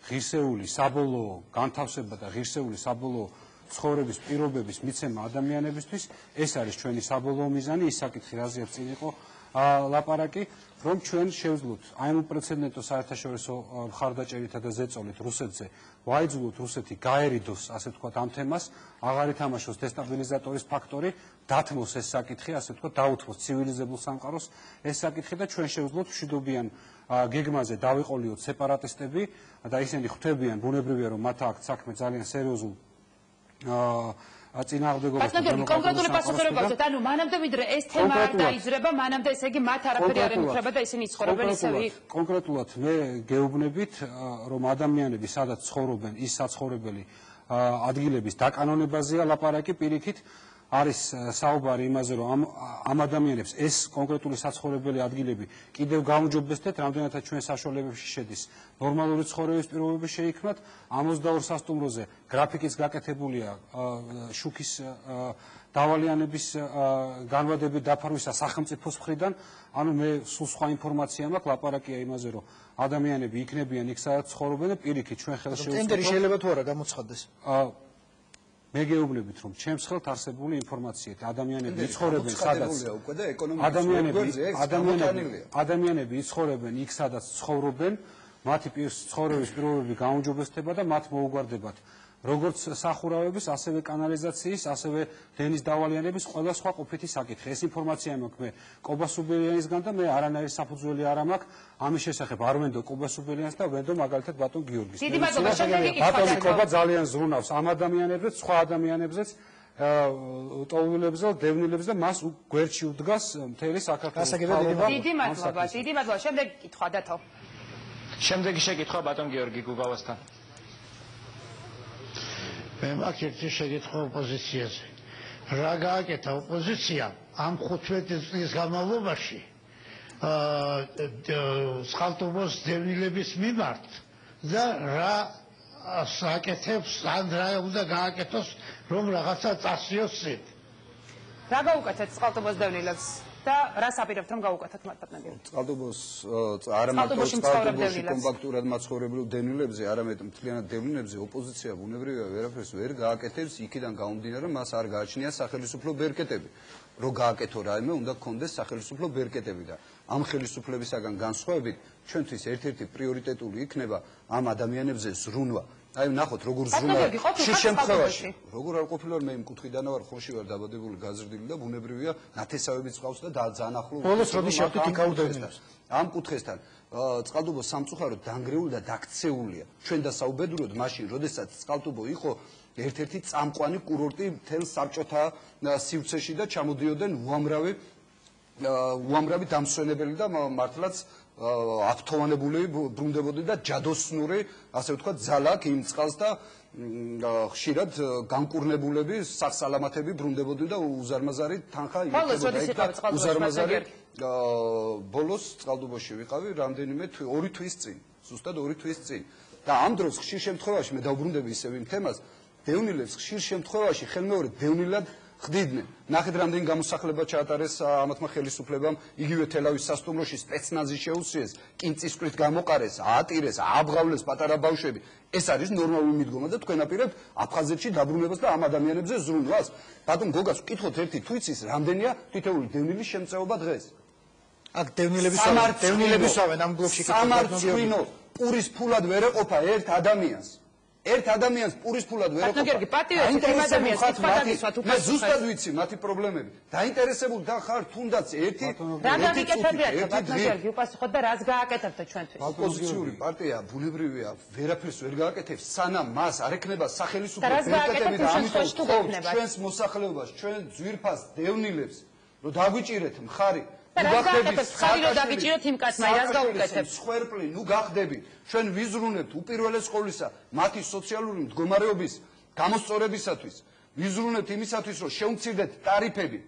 ღირსეული საბოლოო განთავსება და ღირსეული საბოლოო ცხოვრების პირობების მიცემა ადამიანებისთვის, ეს არის ჩვენი საბოლოო მიზანი, ის საკითხი, რაზეც წინ იყო ლაპარაკი, რომ ჩვენ შევძლოთ აი ამ უპრეცედენტო საერთაშორისო მხარდაჭერითა და ზეწოლით რუსეთზე, ვაიძულოთ რუსეთი გაერიდოს, ასე ვთქვათ, ამ თემას, აღარ ითამაშოს დესტაბილიზატორის ფაქტორი, დათმოს ეს საკითხი, ასე ვთქვათ, დაუთმოს ცივილიზებულ სამყაროს ეს საკითხი და ჩვენ შევძლოთ მშვიდობიან გეგმაზე დავიყოლიოთ სეპარატისტები და ისინი ხვდებიან ბუნებრივია რომ მათ აქვს საქმე ძალიან სერიოზულ წინააღმდეგობაში კონკრეტული პასუხი რომ გავცეთ, ანუ მანამდე ვიდრე ეს თემა არ დაიძრება, მანამდე ესე იგი მათ არაფერი არ ემუქრება და ისინი ცხოვრობენ ისევ. კონკრეტულად მე გეუბნებით რომ ადამიანები სადაც ცხოვრობენ, ის საცხოვრებელი ადგილების დაკანონებაზეა ლაპარაკი პირიქით. არის საუბარი იმაზე, რომ ამ ადამიანებს ეს კონკრეტული საცხოვრებელი ადგილები კიდევ გაუმჯობესდეთ, რამდენადაც ჩვენ საშუალებებში შედის ნორმალური ცხოვრების პირობები შეიქმნათ. ამ 22 სასტუმროზე გრაფიკის გაკეთებულია შუქის დავალიანების განვადებით დაფარვისა სახელმწიფოს მხრიდან. ანუ მე სულ სხვა ინფორმაცია მაქვს, ლაპარაკია იმაზე, რომ ადამიანები იქნებიან იქ სადაც ცხოვრობენ და პირიქით ჩვენ ხელს შევუწყობთ. ტენდერი შეიძლება თუ არა გამოცხადდეს? მე გეუბნებით რომ ჩემს ხელთ არსებული ინფორმაციით ადამიანები იცხოვრებენ სადაც ადამიანები იცხოვრებენ იქ სადაც ცხოვრობენ, მათი ცხოვრების პირობები გაუმჯობესდება და მათ მოუგვარდებათ როგორც სახურავების, ასევე კანალიზაციის, ასევე დენის დავალიანების ყველა სხვა ყოფითი საკითხი. ეს ინფორმაცია მაქვს მე კობასუბელიანისგან და მე არანაირი საფუძველი არ მაქვს ამის შესახებ. არ ვენდო კობასუბელიანს და ვენდო მაგალითად ბატონ გიორგის. დიდი მადლობა, შემდეგი კითხვა. ბატონი კობა ძალიან ზრუნავს ამ ადამიანებზეც, სხვა ადამიანებზეც, ტოულებზე, დევნილებზე და მას გვერდში უდგას მთელი საქართველოს. დიდი მადლობა, დიდი მადლობა. შემდეგი კითხვა დათო. შემდეგი შეკითხვა ბატონ გიორგი გუგავასთან. მე მაქვს ერთი შეკითხვა ოპოზიციაზე. რა გააკეთა ოპოზიცია ამ 15 წლის განმავლობაში წყალტუბოს დევნილების მიმართ და რა საკეთებს ან რა უნდა გააკეთოს რომ რაღაცა წასიოს წინ. რა გაუკეთეთ წყალტუბოს დევნილებს და რას აპირებთ რომ გაუკეთოთ მათ პატნაგები? წყალტუბოს წყალტუბოში კომპაქტურად მაცხოვრებელ დევნილებზე, არამედ მთლიანად დევნილებზე ოპოზიცია ბუნებრივია ვერაფერს ვერ გააკეთებს, იქიდან გამომდინარე რომ მას არ გააჩნია სახელმწიფო ბერკეტები. რო გააკეთო რაიმე, უნდა გქონდეს სახელმწიფო ბერკეტები და ამ ხელისუფლებისაგან განსხვავებით ჩვენთვის ერთ-ერთი პრიორიტეტული იქნება ამ ადამიანებზე ზრუნვა. აი ნახოთ როგორ ზრუნვა შე შემთხვევაში როგორ არ ყოფილა მე იმ კუთხიდან ვარ ხოში ვარ დაბადებული გაზრდილი და ბუნებრივია ნათესავებიც ყავს და ძალიან ახლო ბოლოს როდის შევხვდით იქაურ დევნილებს ამ კუთხესთან წყალტუბო სამწუხაროდ დანგრეული და დაქცეულია ჩვენ დასაუბედუროთ მაშინ როდესაც წყალტუბო იყო ერთ-ერთი წამყვანი კურორტი მთელ საბჭოთა სივრცეში და ჩამოდიოდნენ უამრავი დამსვენებელი და მართლაც აფთოვანებული ბრუნდებოდნენ და ჯადოსნური, ასე ვთქვათ, ძალა იმ წყალს და ხშირად განკურნებულები, სახსალამათები ბრუნდებოდნენ და უზარმაზარი თანხა იკეთებოდა. უზარმაზარი ბოლოს წყალტუბოში ვიყავი რამდენიმე 2 თვის წინ, ზუსტად 2 თვის წინ. და ამ დროს ხშირ შემთხვევაში მე დავბრუნდები ისევ იმ თემას, დევნილებს ხშირ შემთხვევაში ხელმეორედ დევნილად ხდიდნენ. ნახეთ რამდენი გამოსახლება ჩაატარეს ამათმა ხელისუფლებამ, იგივე თელავის სასტუმროში სპეცნაზი შეუსიეს, კინწისკვრით გამოყარეს, აატირეს, ააბღავლეს პატარა ბავშვები. ეს არის ნორმალური მიდგომა და თქვენ აპირებთ აფხაზეთში დაბრუნებას და ამ ადამიანებზე ზრუნვას. ბატონ გოგას ვკითხოთ ერთი თუ იცის რამდენია თითოეული დევნილის შემწეობა დღეს? აქ დევნილებისავენ ამ ბლოკში სამარცხვინო პურის ფულად ვერ ეყოფა ერთ ადამიანს. ერთ ადამიანს პურის ფულად ვერ ეყოფა. მე ზუსტად ვიცი მათი პრობლემები. დაინტერესებული და ხარ თუნდაც ერთი რა გაგიკეთებიათ ბატონო გიორგი უპასუხოთ და რაც გააკეთებთ ჩვენთვის. ოპოზიციური პარტია ბუნებრივია ვერაფერს ვერ გააკეთებს სანამ მას არ ექნება სახელმწიფო პერიოდები და ამიტომ ჩვენს მოსახლეობას ჩვენ ძვირფას დევნილებს რომ დაგვიჭირეთ მხარი რაც გააკეთებს ხარი რომ დაგიჭიროთ იმ კაცმა რაც გაუკეთებს სხვერპლი ნუ გახდებით ჩვენ ვიზრუნებთ უპირველეს ყოვლისა მათი სოციალური მდგომარეობის გამოსწორებისათვის ვიზრუნებთ იმისათვის რომ შეუმცირდეთ ტარიფები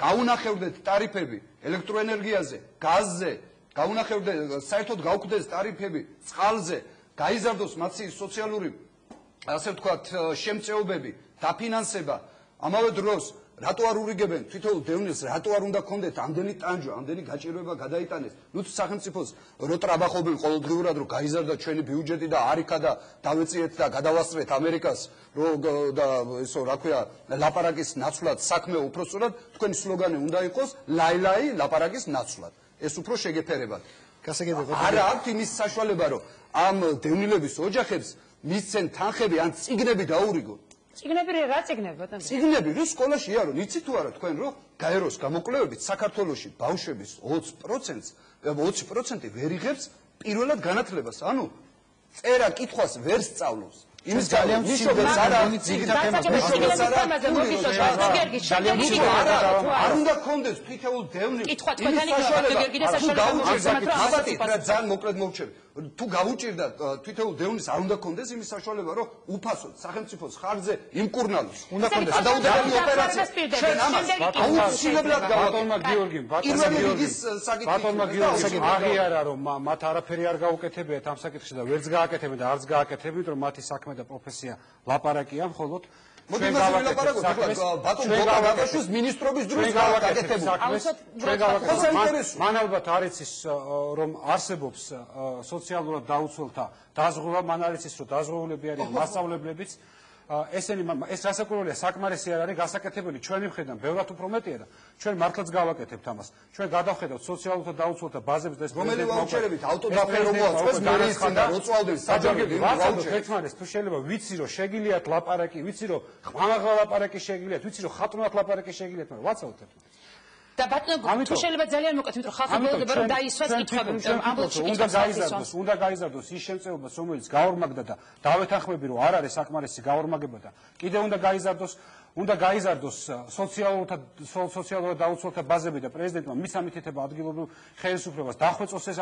გაუნახევრდეთ ტარიფები ელექტროენერგიაზე გაზზე გაუნახევრდეთ საერთოდ გაუქმდეს ტარიფები წყალზე გაიზარდოს მათი სოციალური ასე ვთქვათ შემწეობები დაფინანსება ამავე დროს რატო არ ურიგებენ თვითონ დევნილს რატო არ უნდა გქონდეთ ამდენი ტანჯვა ამდენი გაჭირვება გადაიტანეს ნუ სახელმწიფოს რო ტრაბახობენ ყოველდღიურად რომ გაიზარდა ჩვენი ბიუჯეტი და არიქა და დავეციეთ და გადავასწრეთ ამერიკას რო და ესო რა ქვია ლაპარაკის ნაცვლად საქმე უფრო სწორად თქვენი სლოგანი უნდა იყოს ლაილაი ლაპარაკის ნაცვლად ეს უფრო შეგეფერებათ არა აქვს იმის საშუალება რომ ამ დევნილების ოჯახებს მისცენ თანხები ან წიგნები დაურიგონ წიგნები რა წიგნები ბატონო? წიგნები რო სკოლაში არო, იცით თუ არა თქვენ რომ გაეროს გამოკვლევებით საქართველოში ბავშვების 20% ვერ იღებს პირველად განათლებას. ანუ წერა კითხვას ვერ სწავლობს. იმის ძალიან მშობელს არ არის წიგნი თემაზე არ უნდა გქონდეს თითოეულ დევნილს კითხვა თქვენი გიორგი და საშუალება ძალიან მოკლედ მოვჩები თუ გაუჭირდა თითოეულ დევნილს არ უნდა გქონდეს იმის საშუალება რომ უფასოდ სახელმწიფოს ხარჯზე იმკურნალოს უნდა გქონდეს გადაუდებელი ოპერაცია ჩვენ ამას აუცილებლად ბატონმა გიორგიმ ბატონმა გიორგიმ აღიარა რომ მათ არაფერი არ გაუკეთებიათ ამ საკითხში და ვერც გააკეთებენ და არც გააკეთებენ რომ მათი საქმე და პროფესია ლაპარაკია მხოლოდ ჩვენ გავაკეთებთ ბატონ გოგაბაშვილის ministrobis დროს გააკეთებთ მან ალბათ არ იცის რომ არსებობს სოციალურად დაუცველთა დაზღვევა მან არ იცის რომ დაზღვეულები არიან მასწავლებლებიც ესენი ეს რასაკვირველია საკმარისი არ არის გასაკეთებელი ჩვენი მხრიდან ბევრად უფრო მეტია და ჩვენ მართლაც გავაკეთებთ ამას ჩვენ გადავხედავთ სოციალურთა დაუცველთა ბაზებს და ეს რომელი ვაუჩერებით ავტოდაფე რომ მოაწყვეს მერეისთან და როწვალდებს საჯარები ვაუჩერი ერთმანეთს თუ შეიძლება ვიცი რომ შეგიძლიათ ლაპარაკი ვიცი რომ ხმამაღლა ლაპარაკი შეგიძლიათ ვიცი რომ ხატრუნად ლაპარაკი შეგიძლიათ მაგრამ ვაცაოთ ერთმანეთს და ბატონო თუ შეიძლება ძალიან მოკეთ იმიტომ რომ ხალხი მოვიდება რომ დაისვას კითხები ამ ბლოკში უნდა გაიზარდოს ის შემწეობას რომელიც გაორმაგდა და დავეთანხმები რომ არ არის საკმარისი გაორმაგება და კიდე უნდა გაიზარდოს სოციალურად დაუცველთა ბაზები და პრეზიდენტმა მის ამითითება ადგილობრივ ხელისუფლებას დახვეწოს ეს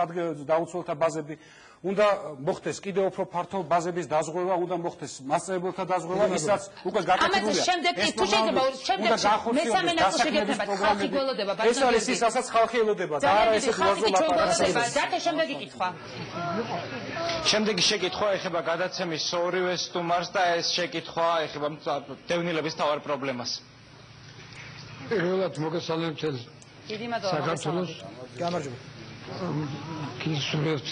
დაუცველთა ბაზები უნდა მოხდეს კიდე უფრო ფართო ბაზების დაზღვევა უნდა მოხდეს მასწავლებელთა დაზღვევა ისაც უკვე გაკეთებულია ამას შემდეგ თუ შეიძლება შემდეგში მესამე ნაწილში შეგეფებათ ხალხი გველოდება ბატონო ეს არის ის რასაც ხალხი ელოდება და არა ესე გულაზო ლაპარაკი და შემდეგი კითხვა შემდეგი შეკითხვა ეხება გადაცემის ორივე სტუმარს და ეს შეკითხვა ეხება დევნილების თავარ პრობლემას პირველად მოგესალმებით საქართველოს გამარჯობა გისურვებთ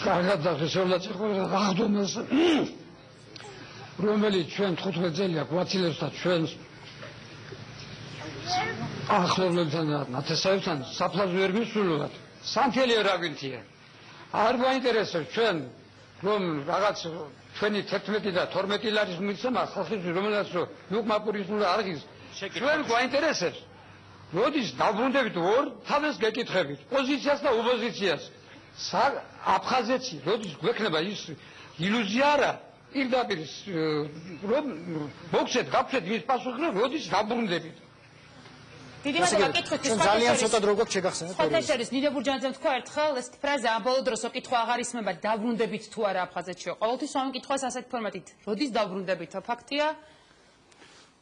კარგად დაგესრულეთ აღდგომას რომელიც ჩვენ 15 წელია გვაცილებს და ჩვენ ახლობლებთან და ნათესავებთან საფლავს ვერ მისულობთ სამთელია რა გვინთია არ გვაინტერესებს ჩვენ რომ რაღაც ჩვენი 11 და 12 ლარის მიცემა ხალხისთვის რომელსაც რომ უკმაპურისული არღის ჩვენ გვაინტერესებს როდის დაბრუნდებით ორ თავეს გეკითხებით პოზიციას და ოპოზიციას აფხაზეთში როდის გვექნება ის ილუზია არა პირდაპირ რომ მოგცეთ გავხსეთ ის პასუხი რომ როდის დაბრუნდებით დიდი მადლობა კითხვის ძალიან ცოტა დრო გვაქვს შეგახსენეთ ხოთაშერის ნინებურჯანძემ თქვა ერთხელ ეს ფრაზა ამ ბოლო დროს კითხვა აღარ ისმება დაბრუნდებით თუ არა აფხაზეთში ყოველთვის ამ კითხვას ასეთ ფორმატით როდის დაბრუნდებით ფაქტია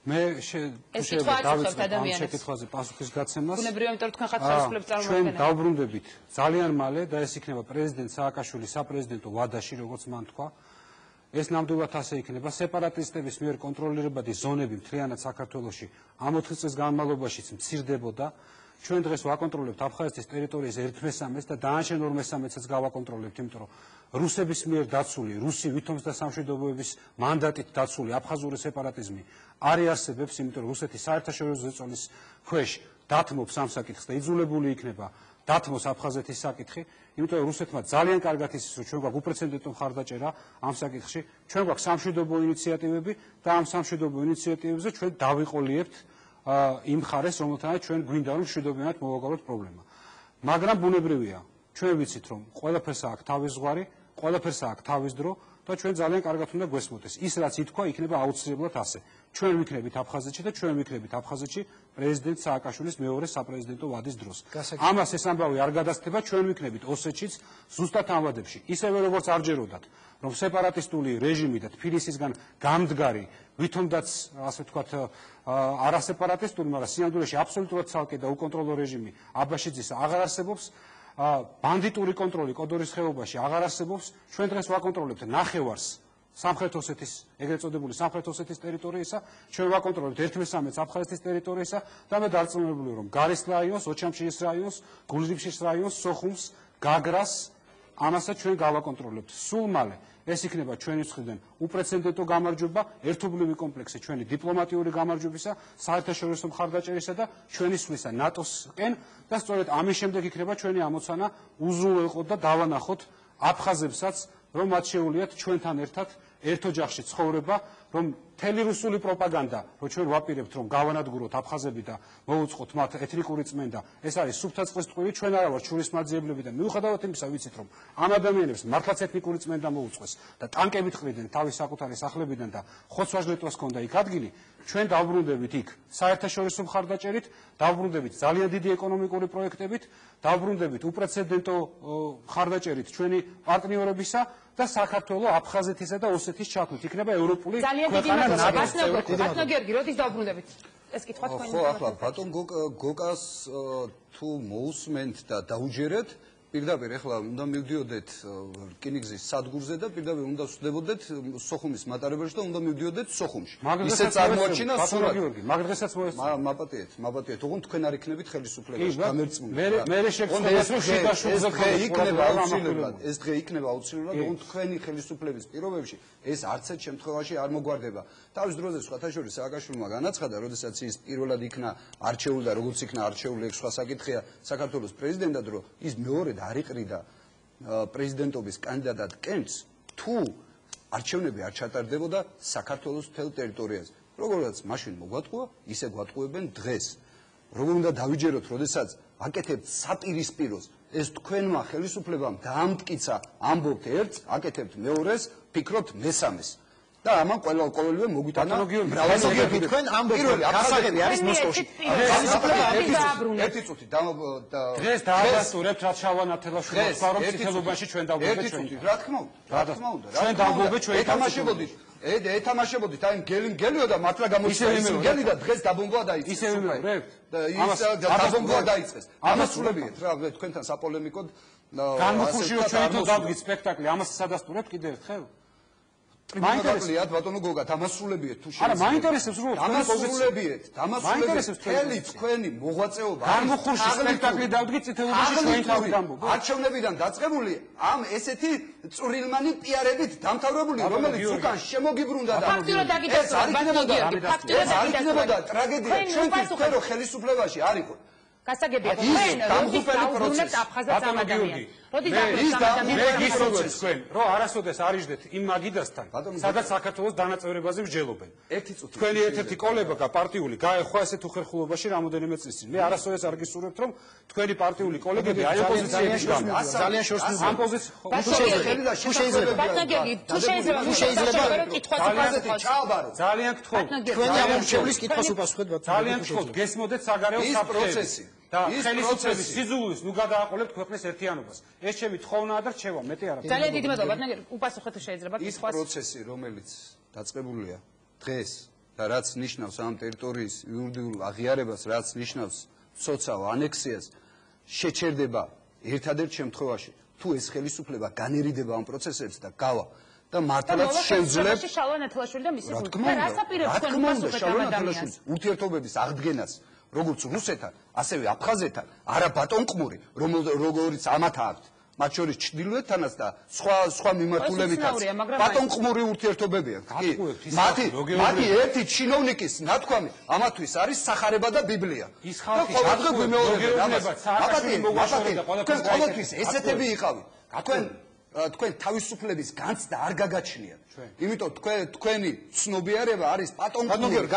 მე შეიძლება დავიწყებ ამ შეკითხვაზე პასუხის გაცემას. ბუნებრივია, იმიტომ რომ თქვენ ხართ ხელისუფლების წარმომადგენელი. ჩვენ დავბრუნდებით ძალიან მალე და ეს იქნება პრეზიდენტ სააკაშვილის საპრეზიდენტო ვადაში, როგორც მან თქვა. ეს ნამდვილად ასე იქნება. სეპარატისტების მიერ კონტროლირებადი ზონები მთლიანად საქართველოში ამ 4 წლის განმავლობაშიც მცირდებოდა. ჩვენ დღეს ვაკონტროლებთ აფხაზეთის ტერიტორიის 1/3 და დანარჩენ 2/3-ს გავაკონტროლებთ, იმიტომ რომ რუსების მიერ დაცული, რუსი ვითომს და სამშვიდობოების მანდატით დაცული აფხაზური სეპარატიზმი არ არსებობს, იმიტომ რომ რუსეთი საერთაშორისო ზეწოლის ქვეშ დათმობს ამ საკითხს და იძულებული იქნება დათმოს აფხაზეთის საკითხი, იმიტომ რომ რუსეთმა ძალიან კარგად იცის, რომ ჩვენ გვაქვს უპრეცედენტო მხარდაჭერა ამ საკითხში, ჩვენ გვაქვს სამშვიდობო ინიციატივები და ამ სამშვიდობო ინიციატივებზე ჩვენ დავიყოლიებთ იმ ხარეს, რომელთანაც ჩვენ გვინდა რომ მშვიდობიანად მოვაგალოთ პრობლემა. მაგრამ ბუნებრივია, ჩვენ ვიცით რომ ყველაფერს აქვს თავის ზღვარი, ყველაფერს აქვს თავის დრო და ჩვენ ძალიან კარგად უნდა გვესმოდეს. ის რაც ითქვა, იქნება აუცილებლად ასე. ჩვენ ვიქნებით აფხაზეთში და ჩვენ ვიქნებით აფხაზეთში პრეზიდენტ სააკაშვილის მეორე საპრეზიდენტო ვადის დროს. ამას ეს ამბავი არ გადასცდება, ჩვენ ვიქნებით ოსეთშიც ზუსტად ამ ვადებში. ისევე როგორც არ ჯეროდათ, რომ სეპარატისტული რეჟიმი და თბილისისგან გამდგარი, ვითომაც ასე ვთქვათ, არასეპარატისტული, მაგრამ სინამდვილეში აბსოლუტურად ცალკე და უკონტროლო რეჟიმი აბაშიძისა აღარ არსებობს. ბანდიტური კონტროლი კოდორის ხეობაში აღარ არსებობს. ჩვენ დღეს ვაკონტროლებთ ნახევარს სამხრეთ ოსეთის, ეგრეთ წოდებული სამხრეთ ოსეთის ტერიტორიისა, ჩვენ ვაკონტროლებთ 1/3-ს აფხაზეთის ტერიტორიისა და მე დარწმუნებული რომ გარის რაიონს, ოჩამჩირის რაიონს, გულრიფშის რაიონს, სოხუმს, გაგრას ამასაც ჩვენ გავაკონტროლებთ. სულ მალე ეს იქნება ჩვენი მხრიდან უპრეცედენტო გამარჯვება, ერთობლივი კომპლექსი ჩვენი დიპლომატიური გამარჯვებისა, საერთაშორისო მხარდაჭერისა და ჩვენი სვლისა ნატოსკენ და სწორედ ამის შემდეგ იქნება ჩვენი ამოცანა უზრუნველყოთ და დავანახოთ აფხაზებსაც, რომ მათ შეუძლიათ ჩვენთან ერთად ერთ ოჯახში ცხოვრება, რომ მთელი რუსული პროპაგანდა, რომ ჩვენ ვაპირებთ, რომ გავანადგუროთ აფხაზები და მოვუწყოთ მათ ეთნიკური წმენდა, ეს არის სუფთა წყლის ტყვილი, ჩვენ არა ვართ შურისმაძიებლები და მიუხედავად იმისა, ვიცით, რომ ამ ადამიანებს მართლაც ეთნიკური წმენდა მოუწყეს და ტანკებით ყრიდნენ თავის საკუთარი სახლებიდან და ხოცვაჟლეტვას ჰქონდა იქ ადგილი, ჩვენ დავბრუნდებით იქ საერთაშორისო მხარდაჭერით, დავბრუნდებით ძალიან დიდი ეკონომიკური პროექტებით, დავბრუნდებით უპრეცედენტო მხარდაჭერით ჩვენი პარტნიორებისა და საქართველოს აფხაზეთისა და ოსეთის ჩათვლით იქნება ევროპული ქვეყანა ნაბიჯი. ბატონო გიორგი, როდის დავბრუნდებით? ეს კითხვა თქვენი. ხო, ახლა ბატონ გოკას თუ მოусმენთ და დაუჯერეთ, პირდაპირ ახლა უნდა მივდიოდეთ რკინიგზის სადგურზე და პირდაპირ უნდა ვსვდებოდეთ სოხუმის მატარებელში და უნდა მივდიოდეთ სოხუმში. ისე წარმოაჩინა სურათ. მაგ დღესაც მოესწრო. მაპატიეთ, ოღონდ თქვენ არ იქნებით ხელისუფლებაში გამერწმული. მე შეგწოდეთ რომ შედაშუხდა იქნება აუცილებლად, ეს დღე იქნება აუცილებლად, ოღონდ თქვენი ხელისუფლების პირობებში ეს არცერთ შემთხვევაში არ მოგვარდება. თავის დროზე სხვათა შორის სააკაშვილმა განაცხადა, როდესაც ის პირველად იქნა არჩეული და როგორც იქნა არჩეული, ეგ სხვა საკითხია, საქართველოს პრეზიდენტად, რომ ის მეორედ არ იყრიდა პრეზიდენტობის კანდიდატად კენჭს, თუ არჩევნები არ ჩატარდებოდა საქართველოს მთელ ტერიტორიაზე. როგორაც მაშინ მოგვატყუა, ისე გვატყუებენ დღეს. როგორ უნდა დავიჯეროთ, როდესაც აკეთებთ საპირისპიროს, ეს თქვენმა ხელისუფლებამ დაამტკიცა, ამბობთ ერთს, აკეთებთ მეორეს, ფიქრობთ მესამეს. და ამან ყოველივე მოგვიტანა მრავალგები თქვენ ამბობთ გასაგები არის მოსკოვში. ერთი წუთი დღეს დაადასტურებთ რაც შავანათელაშვილს თქვა რომ ციხელობაში ჩვენ დავგვებეთ ჩვენ. რა თქმა უნდა. ჩვენ დავგვებეთ ჩვენ ეთამაშებოდით. ეთამაშებოდით აი მგელიო და მართლა გამოჩნდა ის მგელი და დღეს დაბომბვა დაიწყეს. ისე ვიმეორებთ. ის დაბომბვა დაიწყეს. ამას სულებიეთ რა თქვენთან საპოლემიკოდ განმოხუშიო ჩვენთან დავდგით სპექტაკლი ამას სადასტურებთ კიდევ ერთხელ? მაინტერესებთ ბატონო გოგათ ამასრულებიეთ თუ შეიძლება. არა, მაინტერესებს რომ ამასრულებიეთ, მთელი თქვენი მოღვაწეობა განმოხურში სპექტაკლი დავდგით წითელობაში ჩვენ თავი დამბობ. არჩევნებიდან დაწყებული ამ ესეთი წვრილმანი პიარებით დამთავრებული, რომელიც უკან შემოგიბრუნდა და ფაქტურად დაგიდასტურა ბატონო გიორგი, ფაქტურად დაგიდასტურა ტრაგედია ჩვენთვის თქვენ რო ხელისუფლებაში არ იყო. გასაგებია თქვენ როდის დაუბრუნებთ აფხაზეთს ამ ადამიანს? როდის დაუბრუნებთ ამ ადამიანს? თქვენ რომ არასოდეს არიჟდეთ იმ მაგიდასთან, სადაც საქართველოს დანაწევრებაზე მსჯელობენ. ერთი წუთი. თქვენი ერთ-ერთი კოლეგა პარტიული გაეხვა ესეთ უხერხულობაში რამოდენიმე წლის წინ. მე არასოდეს არ გისურვებთ რომ თქვენი პარტიული კოლეგები აი ოპოზიციების გამო ძალიან შორს ამ პოზიციას თუ შეიძლება ბატონო გიორგი, თუ შეიძლება კითხვას ჩააბარო. ძალიან გთხოვთ. თქვენი ამორჩევლის კითხვას უპასუხეთ ბატონო. ძალიან გთხოვთ, გესმოდეთ საგარეო საფრთხეები. და ხელისუფლების სიზულის ნუ გადააყოლებთ ქვეყნის ერთიანობას. ეს ჩემი თხოვნაა და რჩევა, მეტი არა. ძალიან დიდი მადლობა, ბატონო გიორგი, უპასუხეთ თუ შეიძლება ის პროცესი, რომელიც დაწყებულია დღეს და რაც ნიშნავს ამ ტერიტორიის იურიდიულ აღიარებას, რაც ნიშნავს სოციალ ანექსიას, შეჩერდება ერთადერთ შემთხვევაში, თუ ეს ხელისუფლება განერიდება ამ პროცესებს და გავა და მართლაც შევძლებ შალვა ნათელაშვილი და მისი გუნდი. რა რასაპირებს თქვენ თქმა უნდა, უპასუხეთ შალვა ამ ადამიანს? ნათელაშვილის ურთიერთობების აღდგენას როგორც რუსეთთან, ასევე აფხაზეთთან, არა ბატონყმური, როგორც ამათ აქვთ, მათ შორის ჩრდილოეთთანაც და სხვა მიმართულებითაც ბატონყმური ურთიერთობებია. კი, მათი ერთი ჩინოვნიკის ნათქვამი ამათთვის არის სახარება და ბიბლია. და ყოველდღე გვიმეორებენ ამას. თქვენ ყოველთვის ესეთები იყავით. თქვენ თავისუფლების განცდა არ გაგაჩნიათ. იმიტომ თქვენი ცნობიერება არის პატონყმური.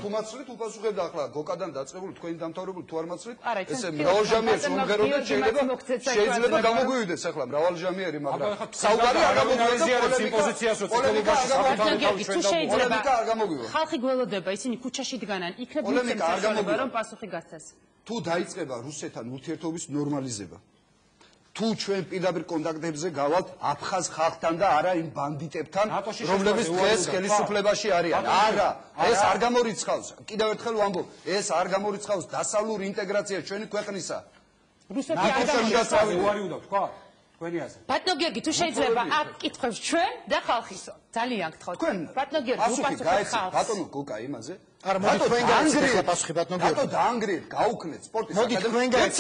თუ მაცლით უპასუხებდა ახლა გოკადან დაწყებული თქვენი დამთავრებული თუ არ მაცლით ესე მრავალჟამიერს მომღეროდნენ შეიძლება გამოგვივიდეს ახლა მრავალჟამიერი მაგრამ საუბარი არ გამოგვივიდეს იმპოზიციასო პოლემიკა არ გამოგვივა ხალხი გველოდება ისინი ქუჩაში დგანან იქნებ მიცემს რომ პასუხი გასცეს თუ დაიწყება რუსეთთან ურთიერთობის ნორმალიზება თუ ჩვენ პირდაპირ კონტაქტებზე გავალთ აფხაზ ხალხთან და არა იმ ბანდიტებთან რომლებიც დღეს ხელისუფლებაში არიან არა ეს არ გამორიცხავს კიდევ ერთხელ ვამბობ ეს არ გამორიცხავს დასავლურ ინტეგრაციას ჩვენი ქვეყნისა რუსეთი არ გამორიცხავს თქვენი აზრი ბატონო გიორგი თუ შეიძლება აქ კითხავს ჩვენ და ხალხისო ძალიან გთხოვთ ბატონო გიორგი უპასუხოთ ხალხს ბატონო გოკა იმაზე არ მოდი თქვენ გაიგეთ პასუხი ბატონო გიორგი ბატონო დაანგრიეთ გაუქმეთ სპორტის მოდი თქვენ გაიგეთ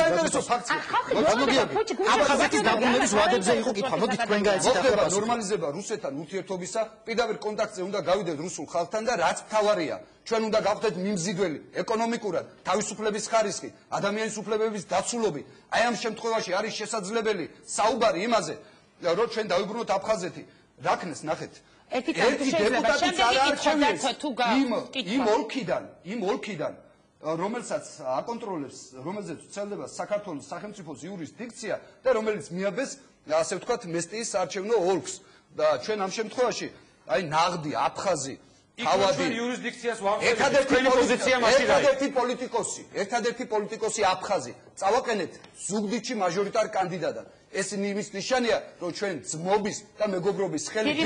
ბატონო გიორგი აფხაზეთის დაბრუნების ვადებზე იყო კითხვა მოდი თქვენ გაიგეთ ახლა ნორმალიზება რუსეთთან ურთიერთობისა პირდაპირ კონტაქტზე უნდა გავიდეთ რუსულ ხალხთან და რაც მთავარია ჩვენ უნდა გავხდეთ მიმზიდველი ეკონომიკურად თავისუფლების ხარისხი ადამიანის უფლებების დაცულობით აი ამ შემთხვევაში არის შესაძლებელი საუბარი იმაზე რომ ჩვენ დავიბრუნოთ აფხაზეთი რაკნეს ნახეთ ერთი დეპუტატიც არ არჩევს იმ ოლქიდან რომელსაც აკონტროლებს რომელზეც ვრცელდება საქართველოს სახელმწიფოს იურისდიქცია და რომელიც მიაბეს ასე ვთქვათ მესტიის საარჩევნო ოლქს და ჩვენ ამ შემთხვევაში აი ნაღდი აფხაზი თავადი იურისდიქციას ვაღწევთ ერთადერთი პოლიტიკოსი აფხაზი წავაყენეთ ზუგდიდში მაჟორიტარ კანდიდატად ეს იმის ნიშანია რომ ჩვენ ძმობის და მეგობრობის ხელით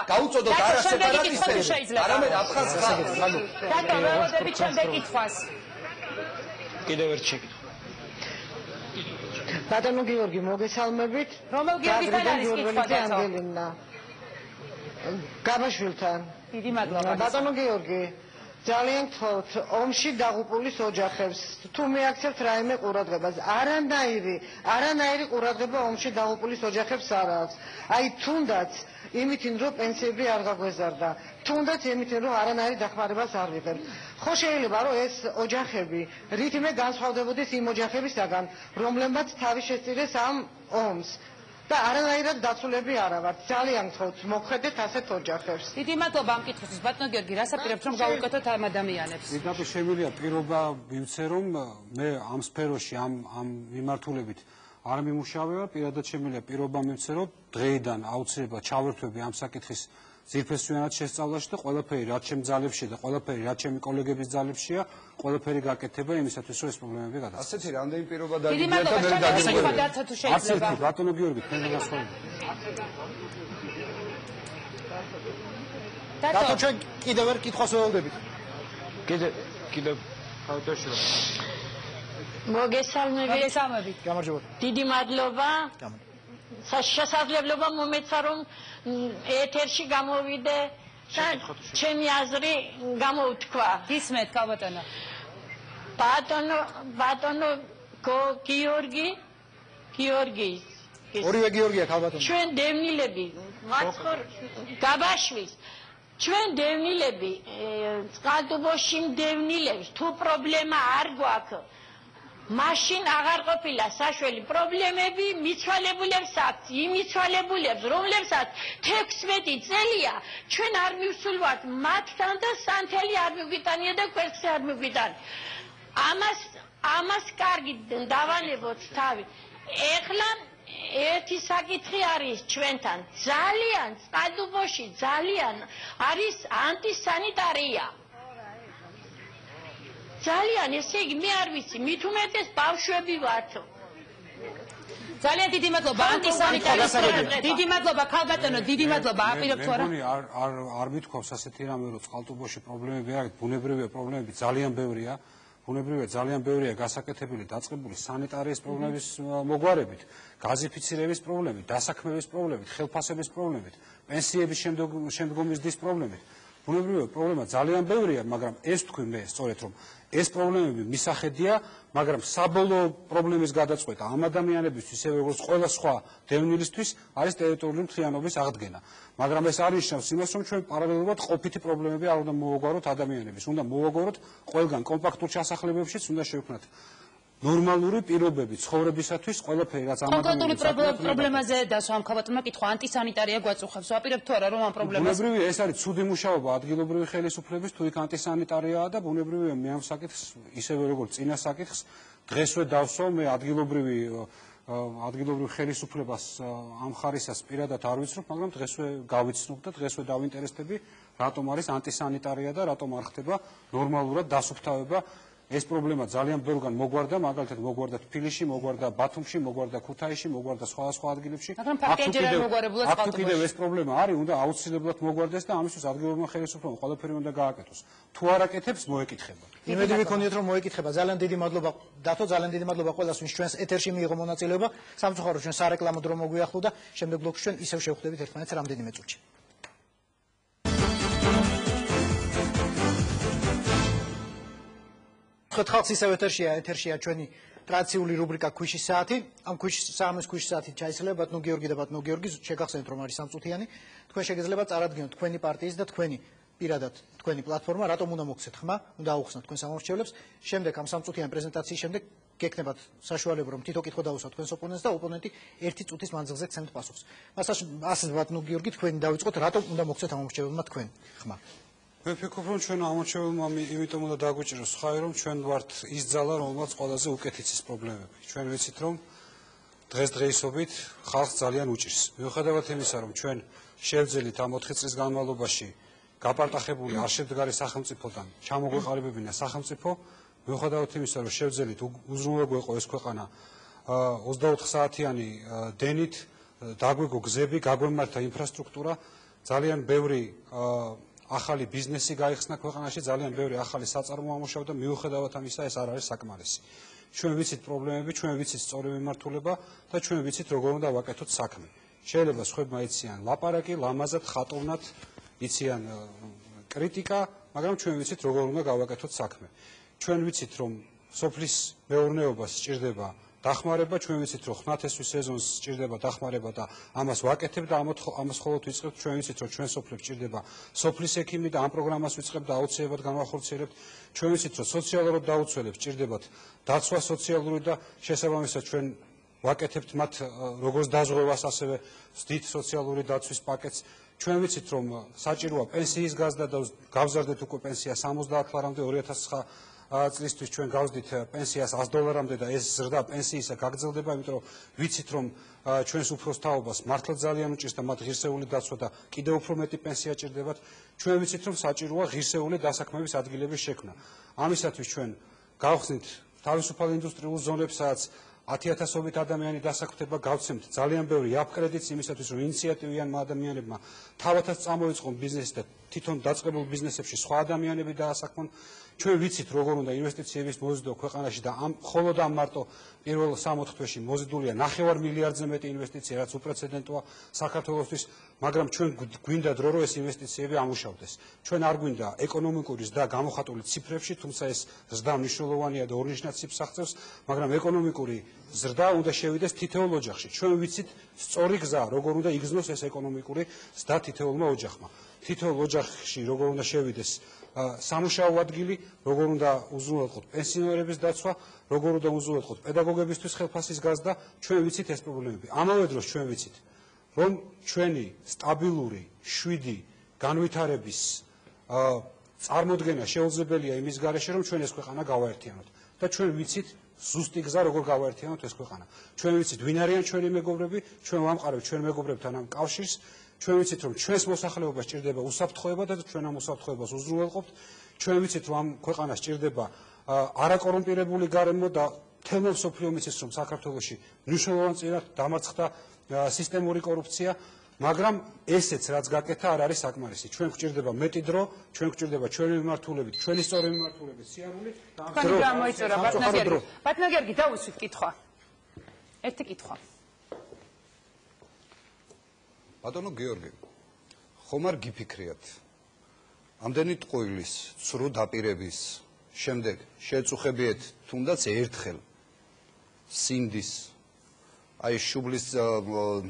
გავუწოდოთ არა სეპარატისტებს არამედ აფხაზ ხალხს დატო ველოდებით შემდეგ კითხვას კიდევ ერთ შეკითხვა ბატონო გიორგი მოგესალმებით რომელ გიორგითან არის კითხვა ანგელინა გაბაშვილთან დიდი მადლობა ბატონო გიორგი ძალიან გთხოვთ ომში დაღუპულის ოჯახებს თუ მიაქცევთ რაიმე ყურადღებას არანაირი ყურადღება ომში დაღუპულის ოჯახებს არ აქვს აი თუნდაც იმითინ რომ პენსიები არ გაგვეზარდა თუნდაც იმითინ რომ არანაირი დახმარებას არ ვიღებთ ხო შეიძლება რომ ეს ოჯახები რითიმე განსხვავდებოდეს იმ ოჯახებისაგან რომლებმაც თავი შესწირეს ამ ომს და არანაირად დაცულები არა ვართ ძალიან გთხოვთ მოგხედეთ ასეთ ოჯახებს დიდი მადლობა ამ კითხვისთვის ბატონო გიორგი რას აპირებთ რომ გავუკეთოთ ამ ადამიანებს პირდაპირ შემიძლია პირობა მივცე რომ მე ამ სფეროში ამ მიმართულებით არ მიმუშავება პირადად შემიძლია პირობა მივცე რომ დღეიდან აუცილებლად ჩავერთვები ამ საკითხის ძირფესვიანად შესწავლაში და ყველაფერი რაც ჩემ ძალებშია და ყველაფერი რაც ჩემი კოლეგების ძალებშია ყველაფერი გაკეთება იმისათვის რომ ეს პრობლემები გადასცეს ასეთი რამდენი პირობა დაგიგია დიდი მადლობა შემდეგი დარჩა თუ შეიძლება ბატონო გიორგი თქვენ გასწავლეთ დატო ჩვენ კიდევ ვერ კითხვას ველოდებით კიდევ ხალხში მოგესალმებით გამარჯობა დიდი მადლობა შესაძლებლობა მომეცა რომ ეთერში გამოვიდე და ჩემი აზრი გამოვთქვა ისმეთ კალბატონო ბატონო გიორგის ორივე გიორგია კალბატონო ჩვენ დევნილები გაბაშვის ჩვენ დევნილები წყალტუბოში მდევნილებს თუ პრობლემა არ გვაქვს მაშინ აღარ ყოფილა საშველი პრობლემები მიცვალებულებს აქვს იმ მიცვალებულებს რომლებსაც 16 წელია ჩვენ არ მივსულვართ მათთან და სანთელი არ მიგვიტანია და კვერცხი არ მიგვიტანია ამას კარგი დავანებოთ თავი ეხლა ერთი საკითხი არის ჩვენთან ძალიან წყალტუბოში ძალიან არის ანტისანიტარია ძალიან ესე იგი მე არ ვიცი მით უმეტეს ბავშვები ვართ ძალიან დიდი მადლობა ანტისანიტარიის დიდი მადლობა ქალბატონო დიდი მადლობა აპირებთ თუ არა არ მithქვავს ასეთი რამე რომ წყალტუბოში პრობლემები არის ბუნებრივია პრობლემები ძალიან ბევრია ბუნებრივია ძალიან ბევრია გასაკეთებელი დაწყებული სანიტარიის პრობლემების მოგვარებით, გაზიფიცირების პრობლემით, დასაქმების პრობლემით, ხელფასების პრობლემით, პენსიების შემდგომი ზრდის პრობლემით. ბუნებრივია პრობლემა ძალიან ბევრია, მაგრამ ეს თქვი მე სწორედ რომ ეს პრობლემები მისახედია, მაგრამ საბოლოო პრობლემის გადაწყვეტა ამ ადამიანებისთვის, ისევე როგორც ყველა სხვა დევნილისთვის, არის ტერიტორიული მთლიანობის აღდგენა. მაგრამ ეს არ ნიშნავს იმას, რომ ჩვენ პარალელურად ყოფითი პრობლემები არ უნდა მოვაგვაროთ ადამიანების. უნდა მოვაგვაროთ ყველგან კომპაქტურ ჩასახლებებშიც უნდა შევქმნათ ნორმალური პირობები ცხოვრებისათვის ყველაფერი რაც ამ ადამიანებს პრობლემაზე დასვა ამ ქავატმა კითხვა ანტისანიტარია გვაწუხებს. ვაპირებთ თუ არა რომ ამ პრობლემას ბუნებრივია ეს არის ცუდი მუშაობა ადგილობრივი ხელისუფლების თუ იქ ანტისანიტარიაა და ბუნებრივია მე ამ საკითხს ისევე როგორც წინა საკითხს დღესვე დავსვა მე ადგილობრივ ხელისუფლებას ამ ხარისას პირადად არ ვიცნობ, მაგრამ დღესვე გავიცნობ და დღესვე დავინტერესდები რატომ არის ანტისანიტარია და რატომ არ ხდება ნორმალურად დასუფთავება. ეს პრობლემა ძალიან ბევრგან მოგვარდა, მაგალითად მოგვარდა თბილისში, მოგვარდა ბათუმში, მოგვარდა ქუთაისში, მოგვარდა სხვადასხვა ადგილებში. აქ კიდევ ეს პრობლემა არის, უნდა აუცილებლად მოგვარდეს და ამისთვის ადგილობრივმა ხელისუფლებამ ყველაფერი უნდა გააკეთოს. თუ არ აკეთებს, მოეკითხება. იმედი ვიქონიოთ, რომ მოეკითხება. ძალიან დიდი მადლობა დათო, ძალიან დიდი მადლობა ყველას, ვინც ჩვენს ეთერში მიიღო მონაწილეობა. სამწუხაროდ ჩვენ სარეკლამო დრო მოგვიახლოვდა. შემდეგ ბლოკში ჩვენ ისევ შევხვდებით ერთმანეთს რამდენიმე წუთში. ხალხის ისევ ეთერშია ჩვენი ტრადიციული რუბრიკა ქვიშის საათი. ამ საამის ქვიშის საათი ჩაისწრება ბატონო გიორგი და ბატონო გიორგი, შეგახსენეთ რომ არის სამწუთიანი. თქვენ შეგიძლიათ წარადგინოთ თქვენი პარტიის და თქვენი პირადად თქვენი პლატფორმა, რატომ უნდა მოგცეთ ხმა, უნდა აუხსნათ თქვენ სამომრჩევლებს. შემდეგ ამ სამწუთიანი პრეზენტაციის შემდეგ გეკნებათ საშუალება რომ თითო კითხვა დაუსვათ თქვენს ოპონენტს და ოპონენტი 1 წუთის მანძილზე გცემთ პასუხს. ასე ბატონო გიორგი, თქვენი დავიწყოთ, რატომ უნდა მოგცეთ ამომრჩეველმა თქვენ ხმა. მე ვფიქრობ, რომ ჩვენ ამორჩეველმა იმიტომ უნდა დაგვიჭიროს ხარი, რომ ჩვენ ვართ ის ძალა, რომელმაც ყველაზე უკეთ იცის პრობლემები. ჩვენ ვიცით, რომ დღესდღეობით ხალხს ძალიან უჭირს. მიუხედავად იმისა, რომ ჩვენ შევძელით ამ 4 წლის განმავლობაში გაპარტახებული არ შედგარი სახელმწიფოდან ჩამოგვეყალიბებინა სახელმწიფო, მიუხედავად იმისა, რომ შევძელით უზრუნველო გვეყო ეს ქვეყანა 24 საათიანი დენით, დაგვეგო გზები, გაგვემართა ინფრასტრუქტურა, ძალიან ბევრი ახალი ბიზნესი გაიხსნა ქვეყანაში, ძალიან ბევრი ახალი საწარმო ამუშავდა, მიუხედავად ამისა ეს არ არის საკმარისი. ჩვენ ვიცით პრობლემები, ჩვენ ვიცით სწორი მიმართულება და ჩვენ ვიცით როგორ უნდა ვაკეთოთ საქმე. შეიძლება სხვებმა იციან ლაპარაკი, ლამაზად, ხატოვნად იციან კრიტიკა, მაგრამ ჩვენ ვიცით როგორ უნდა გავაკეთოთ საქმე. ჩვენ ვიცით რომ სოფლის მეურნეობას სჭირდება დახმარება, ჩვენ ვიცით რომ ხმათესვის სეზონს სჭირდება დახმარება და ამას ვაკეთებთ და ამას მხოლოდ ვიწყებთ, ჩვენ ვიცით რომ ჩვენ სოფლებს სჭირდება სოფლის ექიმი და ამ პროგრამას ვიწყებთ და აუცილებლად განვახორციელებთ. ჩვენ ვიცით რომ სოციალურად დაუცველებს სჭირდებათ დაცვა სოციალური და შესაბამისად ჩვენ ვაკეთებთ მათ როგორც დაზღვევას, ასევე ვსდით სოციალური დაცვის პაკეტს. ჩვენ ვიცით რომ საჭიროა პენსიის გაზრდა და გავზარდეთ უკვე პენსია 70 ლარამდე 2009 წლისთვის ჩვენ გავზდით პენსიას $100-მდე და ეს ზრდა პენსიისა გაგრძელდება, იმიტომ რომ ვიცით რომ ჩვენს უფროსთაობას მართლა ძალიან უჭირს და მათ ღირსეული დაცვა და კიდევ უფრო მეტი პენსია ჭირდებათ. ჩვენ ვიცით რომ საჭიროა ღირსეული დასაქმების ადგილების შექმნა. ამისათვის ჩვენ გავხსნით თავისუფალ ინდუსტრიულ ზონებს, სადაც 10,000-ობით ადამიანი დასაქმდება, გავცემთ ძალიან ბევრი აპკრედიტს იმისათვის, რომ ინიციატივიანმა ადამიანებმა თავათაც წამოიწყონ ბიზნესი და თვითონ დაწყებულ ბიზნესებში სხვა ადამიანები დაასაქმონ. ჩვენ ვიცით როგორ უნდა ინვესტიციების მოზიდვა ქვეყანაში და მხოლოდ ამ მარტო პირველ 3-4 თვეში მოზიდულია 9 მილიარდზე მეტი ინვესტიცია, რაც უპრეცედენტოა საქართველოსთვის, მაგრამ ჩვენ გვინდა დრო რომ ეს ინვესტიციები ამუშავდეს. ჩვენ არ გვინდა ეკონომიკური ზრდა გამოხატული ციფრებში, თუმცა ეს ზრდა მნიშვნელოვანია და ორნიშნად ციფრს აღწევს, მაგრამ ეკონომიკური ზრდა უნდა შევიდეს თითოეულ ოჯახში. ჩვენ ვიცით სწორი გზა, როგორ უნდა იგრძნოს ეს ეკონომიკური ზრდა თითოეულმა ოჯახმა. თითოეულ ოჯახში როგორ უნდა შევიდეს სამუშაო ადგილი, როგორ უნდა უზრუნველყოთ პენსიონერების დაცვა, როგორ უნდა უზრუნველყოთ პედაგოგებისთვის ხელფასის გაზრდა, ჩვენ ვიცით ეს პრობლემები. ამავე დროს ჩვენ ვიცით, რომ ჩვენი სტაბილური, შვიდი განვითარების წარმოდგენა შეუძლებელია იმის გარეშე, რომ ჩვენ ეს ქვეყანა გავაერთიანოთ. და ჩვენ ვიცით ზუსტი გზა როგორ გავაერთიანოთ ეს ქვეყანა. ჩვენ ვიცით ვინ არიან ჩვენი მეგობრები, ჩვენ ვამყარებთ ჩვენ მეგობრებთან ამ კავშირს. ჩვენ ვიცით რომ ჩვენს მოსახლეობას სჭირდება უსაფრთხოება და ჩვენ ამ უსაფრთხოებას უზრუნველყოფთ. ჩვენ ვიცით რომ ამ ქვეყანას სჭირდება არაკორუმპირებული გარემო და თემო მსოფლიო მიცის რომ საქართველოში მნიშვნელოვან წილად დამარცხდა სისტემური კორუფცია მაგრამ ესეც რაც გაკეთა არ არის საკმარისი. ჩვენ გვჭირდება მეტი დრო, ჩვენ გვჭირდება ჩვენი მიმართულებით, ჩვენი სწორი მიმართულებით, სიარული და ამ თქვენი გამოიწურა ბატონგერგი დაუსვით კითხვა. ერთი კითხვა. ბატონო გიორგი, ხომ არ გიფიქრიათ? ამდენი ტყუილის, ცრუ დაპირების შემდეგ შეეწუხებიეთ თუნდაც ერთხელ სინდის აი შუბლის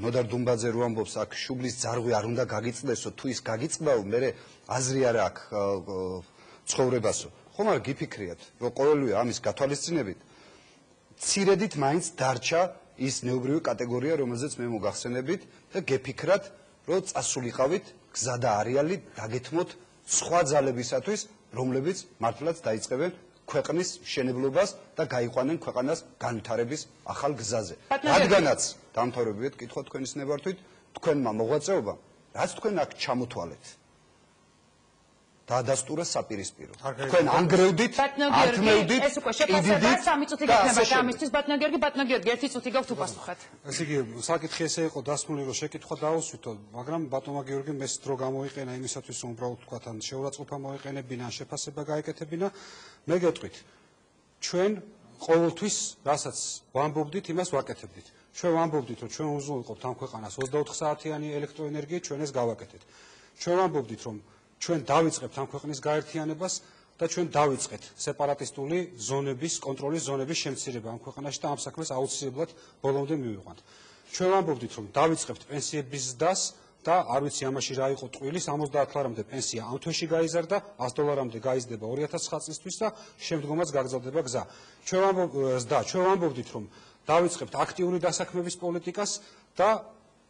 ნოდარ დუმბაძე რო ამბობს აქ შუბლის ძარღვი არ უნდა გაგიწყდესო თუ ის გაგიწყდაო მე აზრი არ აქვს ცხოვრებასო ხომ არ გიფიქრიათ რომ ყოველივე ამის გათვალისწინებით ცირედით მაინც დარჩა ის ნეობრივი კატეგორია რომელზეც მე მოგახსენებით და გეფიქრათ რომ წასულიყავით გზა და არეალი დაგეთმოთ სხვა ძალებისათვის რომლებიც მართლაც დაიწყებენ ქვეყნის მშენებლობას და გაიყვანენ ქვეყანას განვითარების ახალ გზაზე. რადგანაც დამთავრებიეთ კითხვა თქვენის ნებართვით, თქვენმა მოღვაწეობამ, რაც თქვენ აქ ჩამოთვალეთ. დაადასტურა საპირისპირო. თქვენ ანგრევდით, ართმევდით, ეს უკვე შეფასება 3 წუთი გექნება და ამისთვის ბატონო გიორგი 1 წუთი გაქვთ უპასუხეთ. ესე იგი, საკითხი ესე იყო დასმული რომ შეკითხვა დაუსვითო, მაგრამ ბატონმა გიორგიმ ეს დრო გამოიყენა იმისათვის რომ უბრალოდ თქვათ ან შეურაცხყოფა მოიყენებინა, ან შეფასება გაეკეთებინა. მე გეტყვით, ჩვენ ყოველთვის რასაც ვამბობდით, იმას ვაკეთებდით. ჩვენ ვამბობდით, რომ ჩვენ უზრუნველყოფთ ამ ქვეყანას 24 საათიანი ელექტროენერგიით, ჩვენ ეს გავაკეთეთ. ჩვენ ვამბობდით, რომ ჩვენ დავიწყებთ ამ ქვეყნის გაერთიანებას და ჩვენ დავიწყეთ სეპარატისტული ზონების, კონტროლის ზონების შემცირება ამ ქვეყანაში და ამ საქმეს აუცილებლად ბოლომდე მივიყვანთ. ჩვენ ვამბობდით, რომ დავიწყებთ პენსიების ზრდას და არ ვიცი ამაში რა იყო ტყუილი 70 ლარამდე პენსია ამ თვეში გაიზარდა, $100-მდე გაიზრდება 2009 წლისთვის და შემდგომაც გაგრძელდება გზა. ჩვენ ვამბობდით, რომ დავიწყებთ აქტიური დასაქმების პოლიტიკას და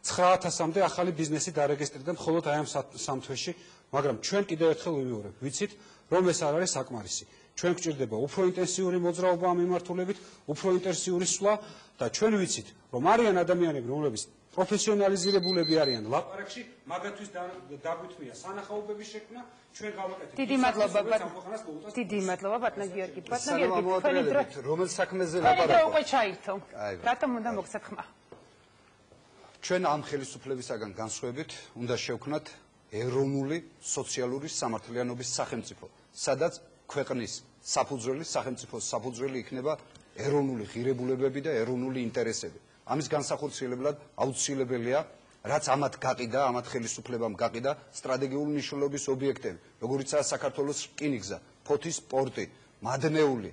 9000-მდე ახალი ბიზნესი დარეგისტრირდა მხოლოდ აი ამ 3 თვეში, მაგრამ ჩვენ კიდევ ერთხელ ვიმეორებ, ვიცით, რომ ეს არ არის საკმარისი. ჩვენ გვჭირდება უფრო ინტენსიური მოძრაობა ამ მიმართულებით, უფრო ინტენსიური სვლა და ჩვენ ვიცით, რომ არიან ადამიანები, რომლებიც პროფესიონალიზირებულები არიან ლაპარაკში, მაგათთვის დაგვითმია სანახაობების შექმნა, ჩვენ გავაკეთებთ. დიდი მადლობა ბატონო გიორგი. ბატონო გიორგი, თქვენი დრო რომელ საქმეზე ლაპარაკობთ? თქვენ უკვე ჩაირთო. რატომ უნდა მოგცეთ ხმა? ჩვენ ამ ხელისუფლებისაგან განსხვავებით უნდა შევქმნათ ეროვნული სოციალური სამართლიანობის სახელმწიფო, სადაც ქვეყნის საფუძველი, სახელმწიფოს საფუძველი იქნება ეროვნული ღირებულებები და ეროვნული ინტერესები. ამის განსახორციელებლად აუცილებელია, რაც ამათ გაყიდა, ამათ ხელისუფლებამ გაყიდა სტრატეგიული მნიშვნელობის ობიექტები, როგორიცაა საქართველოს რკინიგზა, ფოთის პორტი, მადნეული,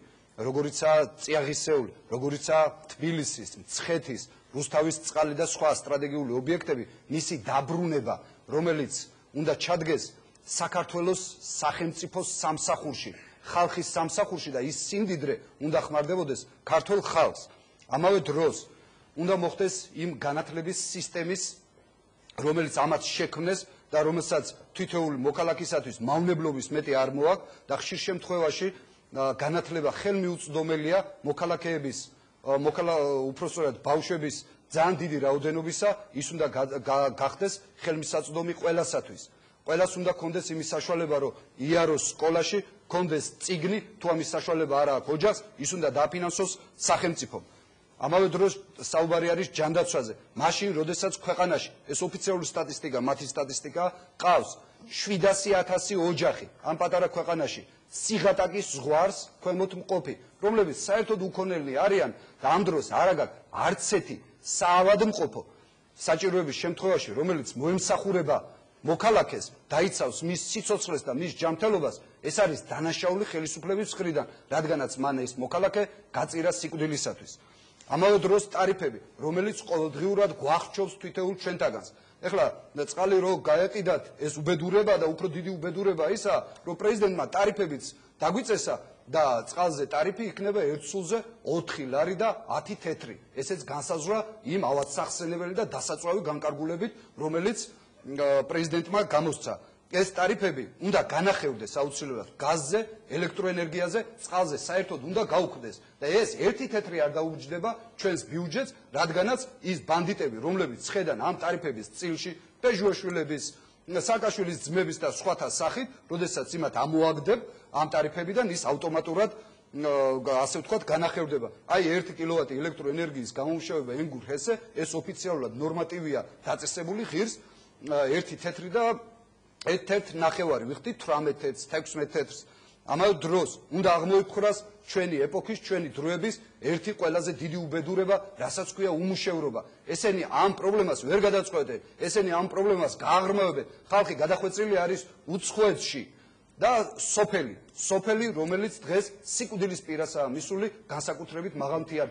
როგორიცაა წიაღისეული, როგორიცაა თბილისის, მცხეთის, რუსთავის წყალი და სხვა სტრატეგიული ობიექტები, მისი დაბრუნება, რომელიც უნდა ჩადგეს საქართველოს სახელმწიფოს სამსახურში, ხალხის სამსახურში და ის სიმდიდრე უნდა ხმარდებოდეს ქართულ ხალხს. ამავე დროს უნდა მოხდეს იმ განათლების სისტემის, რომელიც ამათ შექმნეს და რომელსაც თითოეული მოქალაქისათვის მავნებლობის მეტი არ მოაქვს და ხშირ შემთხვევაში განათლება ხელმიუწვდომელია მოქალაქეების, უпростоრად ბავშვების ძალიან დიდი რაოდენობისა, ის უნდა გახდეს ხელმისაწვდომი ყველასათვის. ყველას უნდა კონდეს იმის საშუალება, რომ იაროს სკოლაში კონდეს წიგნი, თუ ამის საშუალება არ აქვს ოჯახს, ის უნდა დააფინანსოს სახელმწიფომ. ამავე დროს საუბარი არის ჯანდაცვაზე. მაშინ, როდესაც ქვეყანაში ეს ოფიციალური სტატისტიკა, მათი სტატისტიკა ყავს 700.000 ოჯახი ამ პატარა ქვეყანაში სიღატაკის ზღვარს ქვემოთ მყოფი, რომლებიც საერთოდ უქონელნი არიან და ამ დროს არ აქვს არც ერთი საავადმყოფო საჭიროების შემთხვევაში, რომელიც მოემსახურება მოქალაქეს, დაიცავს მის სიცოცხლეს და მის ჯანმრთელობას, ეს არის დანაშაული ხელისუფლების მხრიდან, რადგანაც მან ეს მოქალაქე გაწირა სიკვდილისათვის. ამავე დროს ტარიფები, რომელიც ყოველდღიურად გვახჩობს თითოეულ ჩვენთაგანს. ეხლა წყალი რო გაეყიდათ, ეს უბედურება და უფრო დიდი უბედურება ისაა, რომ პრეზიდენტმა ტარიფებიც დაგვიწესა და წყალზე ტარიფი იქნება 1 სულზე 4 ლარი და 10 თეთრი. ესეც განსაზღვრა იმ ავადსახსენებელი და დასაწვავი განკარგულებით, რომელიც პრეზიდენტმა გამოსცა. ეს ტარიფები უნდა განახევდეს აუცილებლად გაზზე, ელექტროენერგიაზე, წყალზე საერთოდ უნდა გაუქმდეს და ეს 1 თეთრი არ დაუჯდება ჩვენს ბიუჯეტს, რადგანაც ის ბანდიტები, რომლებიც ხედან ამ ტარიფების წილში, პეჟუაშვილების, სააკაშვილის ძმების და სხვათა სახით, როდესაც იმათ ამოაგდებ ამ ტარიფებიდან ის ავტომატურად ასე ვთქვათ განახევდება. აი 1 კილოვატი ელექტროენერგიის გამომუშავება ენგურ ჰესე, ეს ოფიციალურად ნორმატივია დაწესებული ღირს 1 თეთრი და 1.5 ვიხდი 18 თეთრს, 16 თეთრს. ამავე დროს უნდა აღმოიფხრას ჩვენი ეპოქის, ჩვენი დროების ერთი ყველაზე დიდი უბედურება, რასაც ქვია უმუშევრობა. ესენი ამ პრობლემას ვერ გადაწყვეტენ, ესენი ამ პრობლემას გააღრმავებენ. ხალხი გადახვეწილი არის უცხოეთში და სოფელი, რომელიც დღეს სიკვდილის პირასაა მისული, განსაკუთრებით მაღალმთიან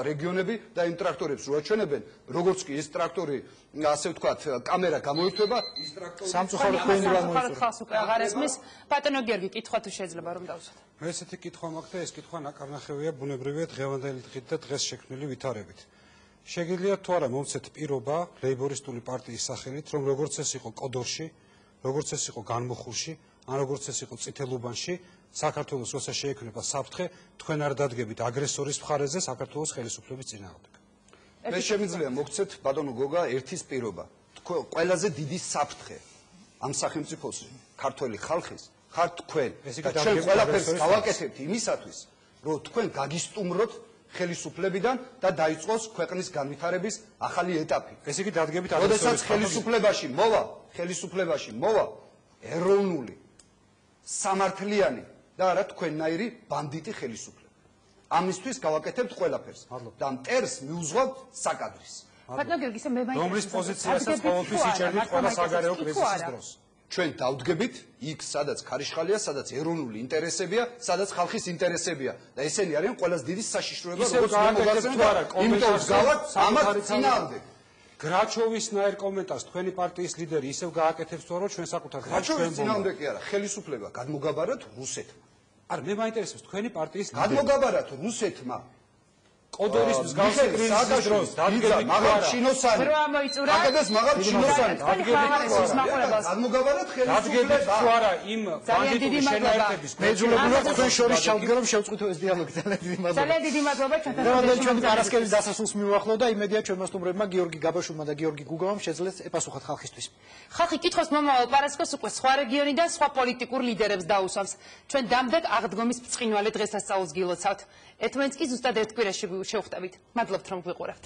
რეგიონები და იმ ტრაქტორებს რო აჩვენებენ, როგორც კი ეს ტრაქტორი, ასე ვთქვათ, კამერა გამოირთვება, ის ტრაქტორი სამწუხაროდ თქვენი რა მოიწურა. ხალხს უკვე აღარ ესმის. ბატონო გიორგი, კითხვა თუ შეიძლება რომ დავუსვათ. მე ესეთი კითხვა მაქვს და ეს კითხვა ნაკარნახევია ბუნებრივია დღევანდელი დღით და დღეს შექმნილი ვითარებით. შეგიძლიათ თუ არა მომცეთ პირობა ლეიბორისტული პარტიის სახელით, რომ როგორც ეს იყო კოდორში, როგორც ეს იყო განმუხურში, ან როგორც ეს იყო წითელუბანში, საქართველოს როცა შეექმნება საფრთხე, თქვენ არ დადგებით აგრესორის მხარეზე საქართველოს ხელისუფლების წინააღმდეგ. მე შემიძლია მოგცეთ ბატონო გოგა ერთის პირობა. ყველაზე დიდი საფრთხე ამ სახელმწიფოსი, ქართველი ხალხის, ხართ თქვენ. და ჩვენ ყველაფერს გავაკეთებთ იმისათვის, რომ თქვენ გაგისტუმროთ ხელისუფლებიდან და დაიწყოს ქვეყნის განვითარების ახალი ეტაპი. ეს იგი დადგებით როდესაც ხელისუფლებაში მოვა ეროვნული სამართლიანი და არა თქვენნაირი ბანდიტი ხელისუფლება. ამისთვის გავაკეთებთ ყველაფერს და მტერს მიუძღვავთ საკადრის. ბატონო გიორგი, მე მაინტერესებს რომლის პოზიციასაც ყოველთვის იჭერდით ყველა საგარეო კრიზისის დროს. ჩვენ დავდგებით იქ, სადაც ქარიშხალია, სადაც ეროვნული ინტერესებია, სადაც ხალხის ინტერესებია და ესენი არიან ყველაზე დიდი საშიშროება, როგორც მოგაცემთ და იმიტომ გავართ ამათ წინააღმდეგ. გრაჩოვისნაირ კომენტარს თქვენი პარტიის ლიდერი ისევ გააკეთებს თორემ ჩვენ საკუთარ გრაჩოვის წინააღმდეგ კი არა, ხელისუფლება გადმოგაბარათ რუსეთმა. არა, მე მაინტერესებს თქვენი პარტიის ლიდერი. გადმოგაბარათ რუსეთმა. კოდორის მსგავსი კრიზისის დროს დადგებით მაღალ ჩინოსანი. რა მოიწურა? აკეთეს მაღალ ჩინოსანი. გადმოგაბარათ ხელისუფლება. თუ არა იმ ბანდიტური შენაერთების მეძულებულად თქვენ შორის ჩავდგა რომ შევწყვიტო ეს დიალოგი. ძალიან დიდი მადლობა. ძალიან დიდი მადლობა ჩვენთან. ჩვენ პარასკევის დასასრულს მივუახლოვ და იმედია ჩვენმა სტუმრებმა გიორგი გაბაშვილმა და გიორგი გუგავამ შეძლეს ეპასუხათ ხალხისთვის. ხალხი კითხავს მომავალ პარასკევს უკვე სხვა რეგიონიდან სხვა პოლიტიკურ ლიდერებს დაუსვამს. ჩვენ დამდეგ აღდგომის ბრწყინვალე დღესასწაულს გილოცავთ. ერთმანეთს კი ზუსტად ერთ კვირაში შევხვდებით. მადლობთ რომ გვიყურებთ.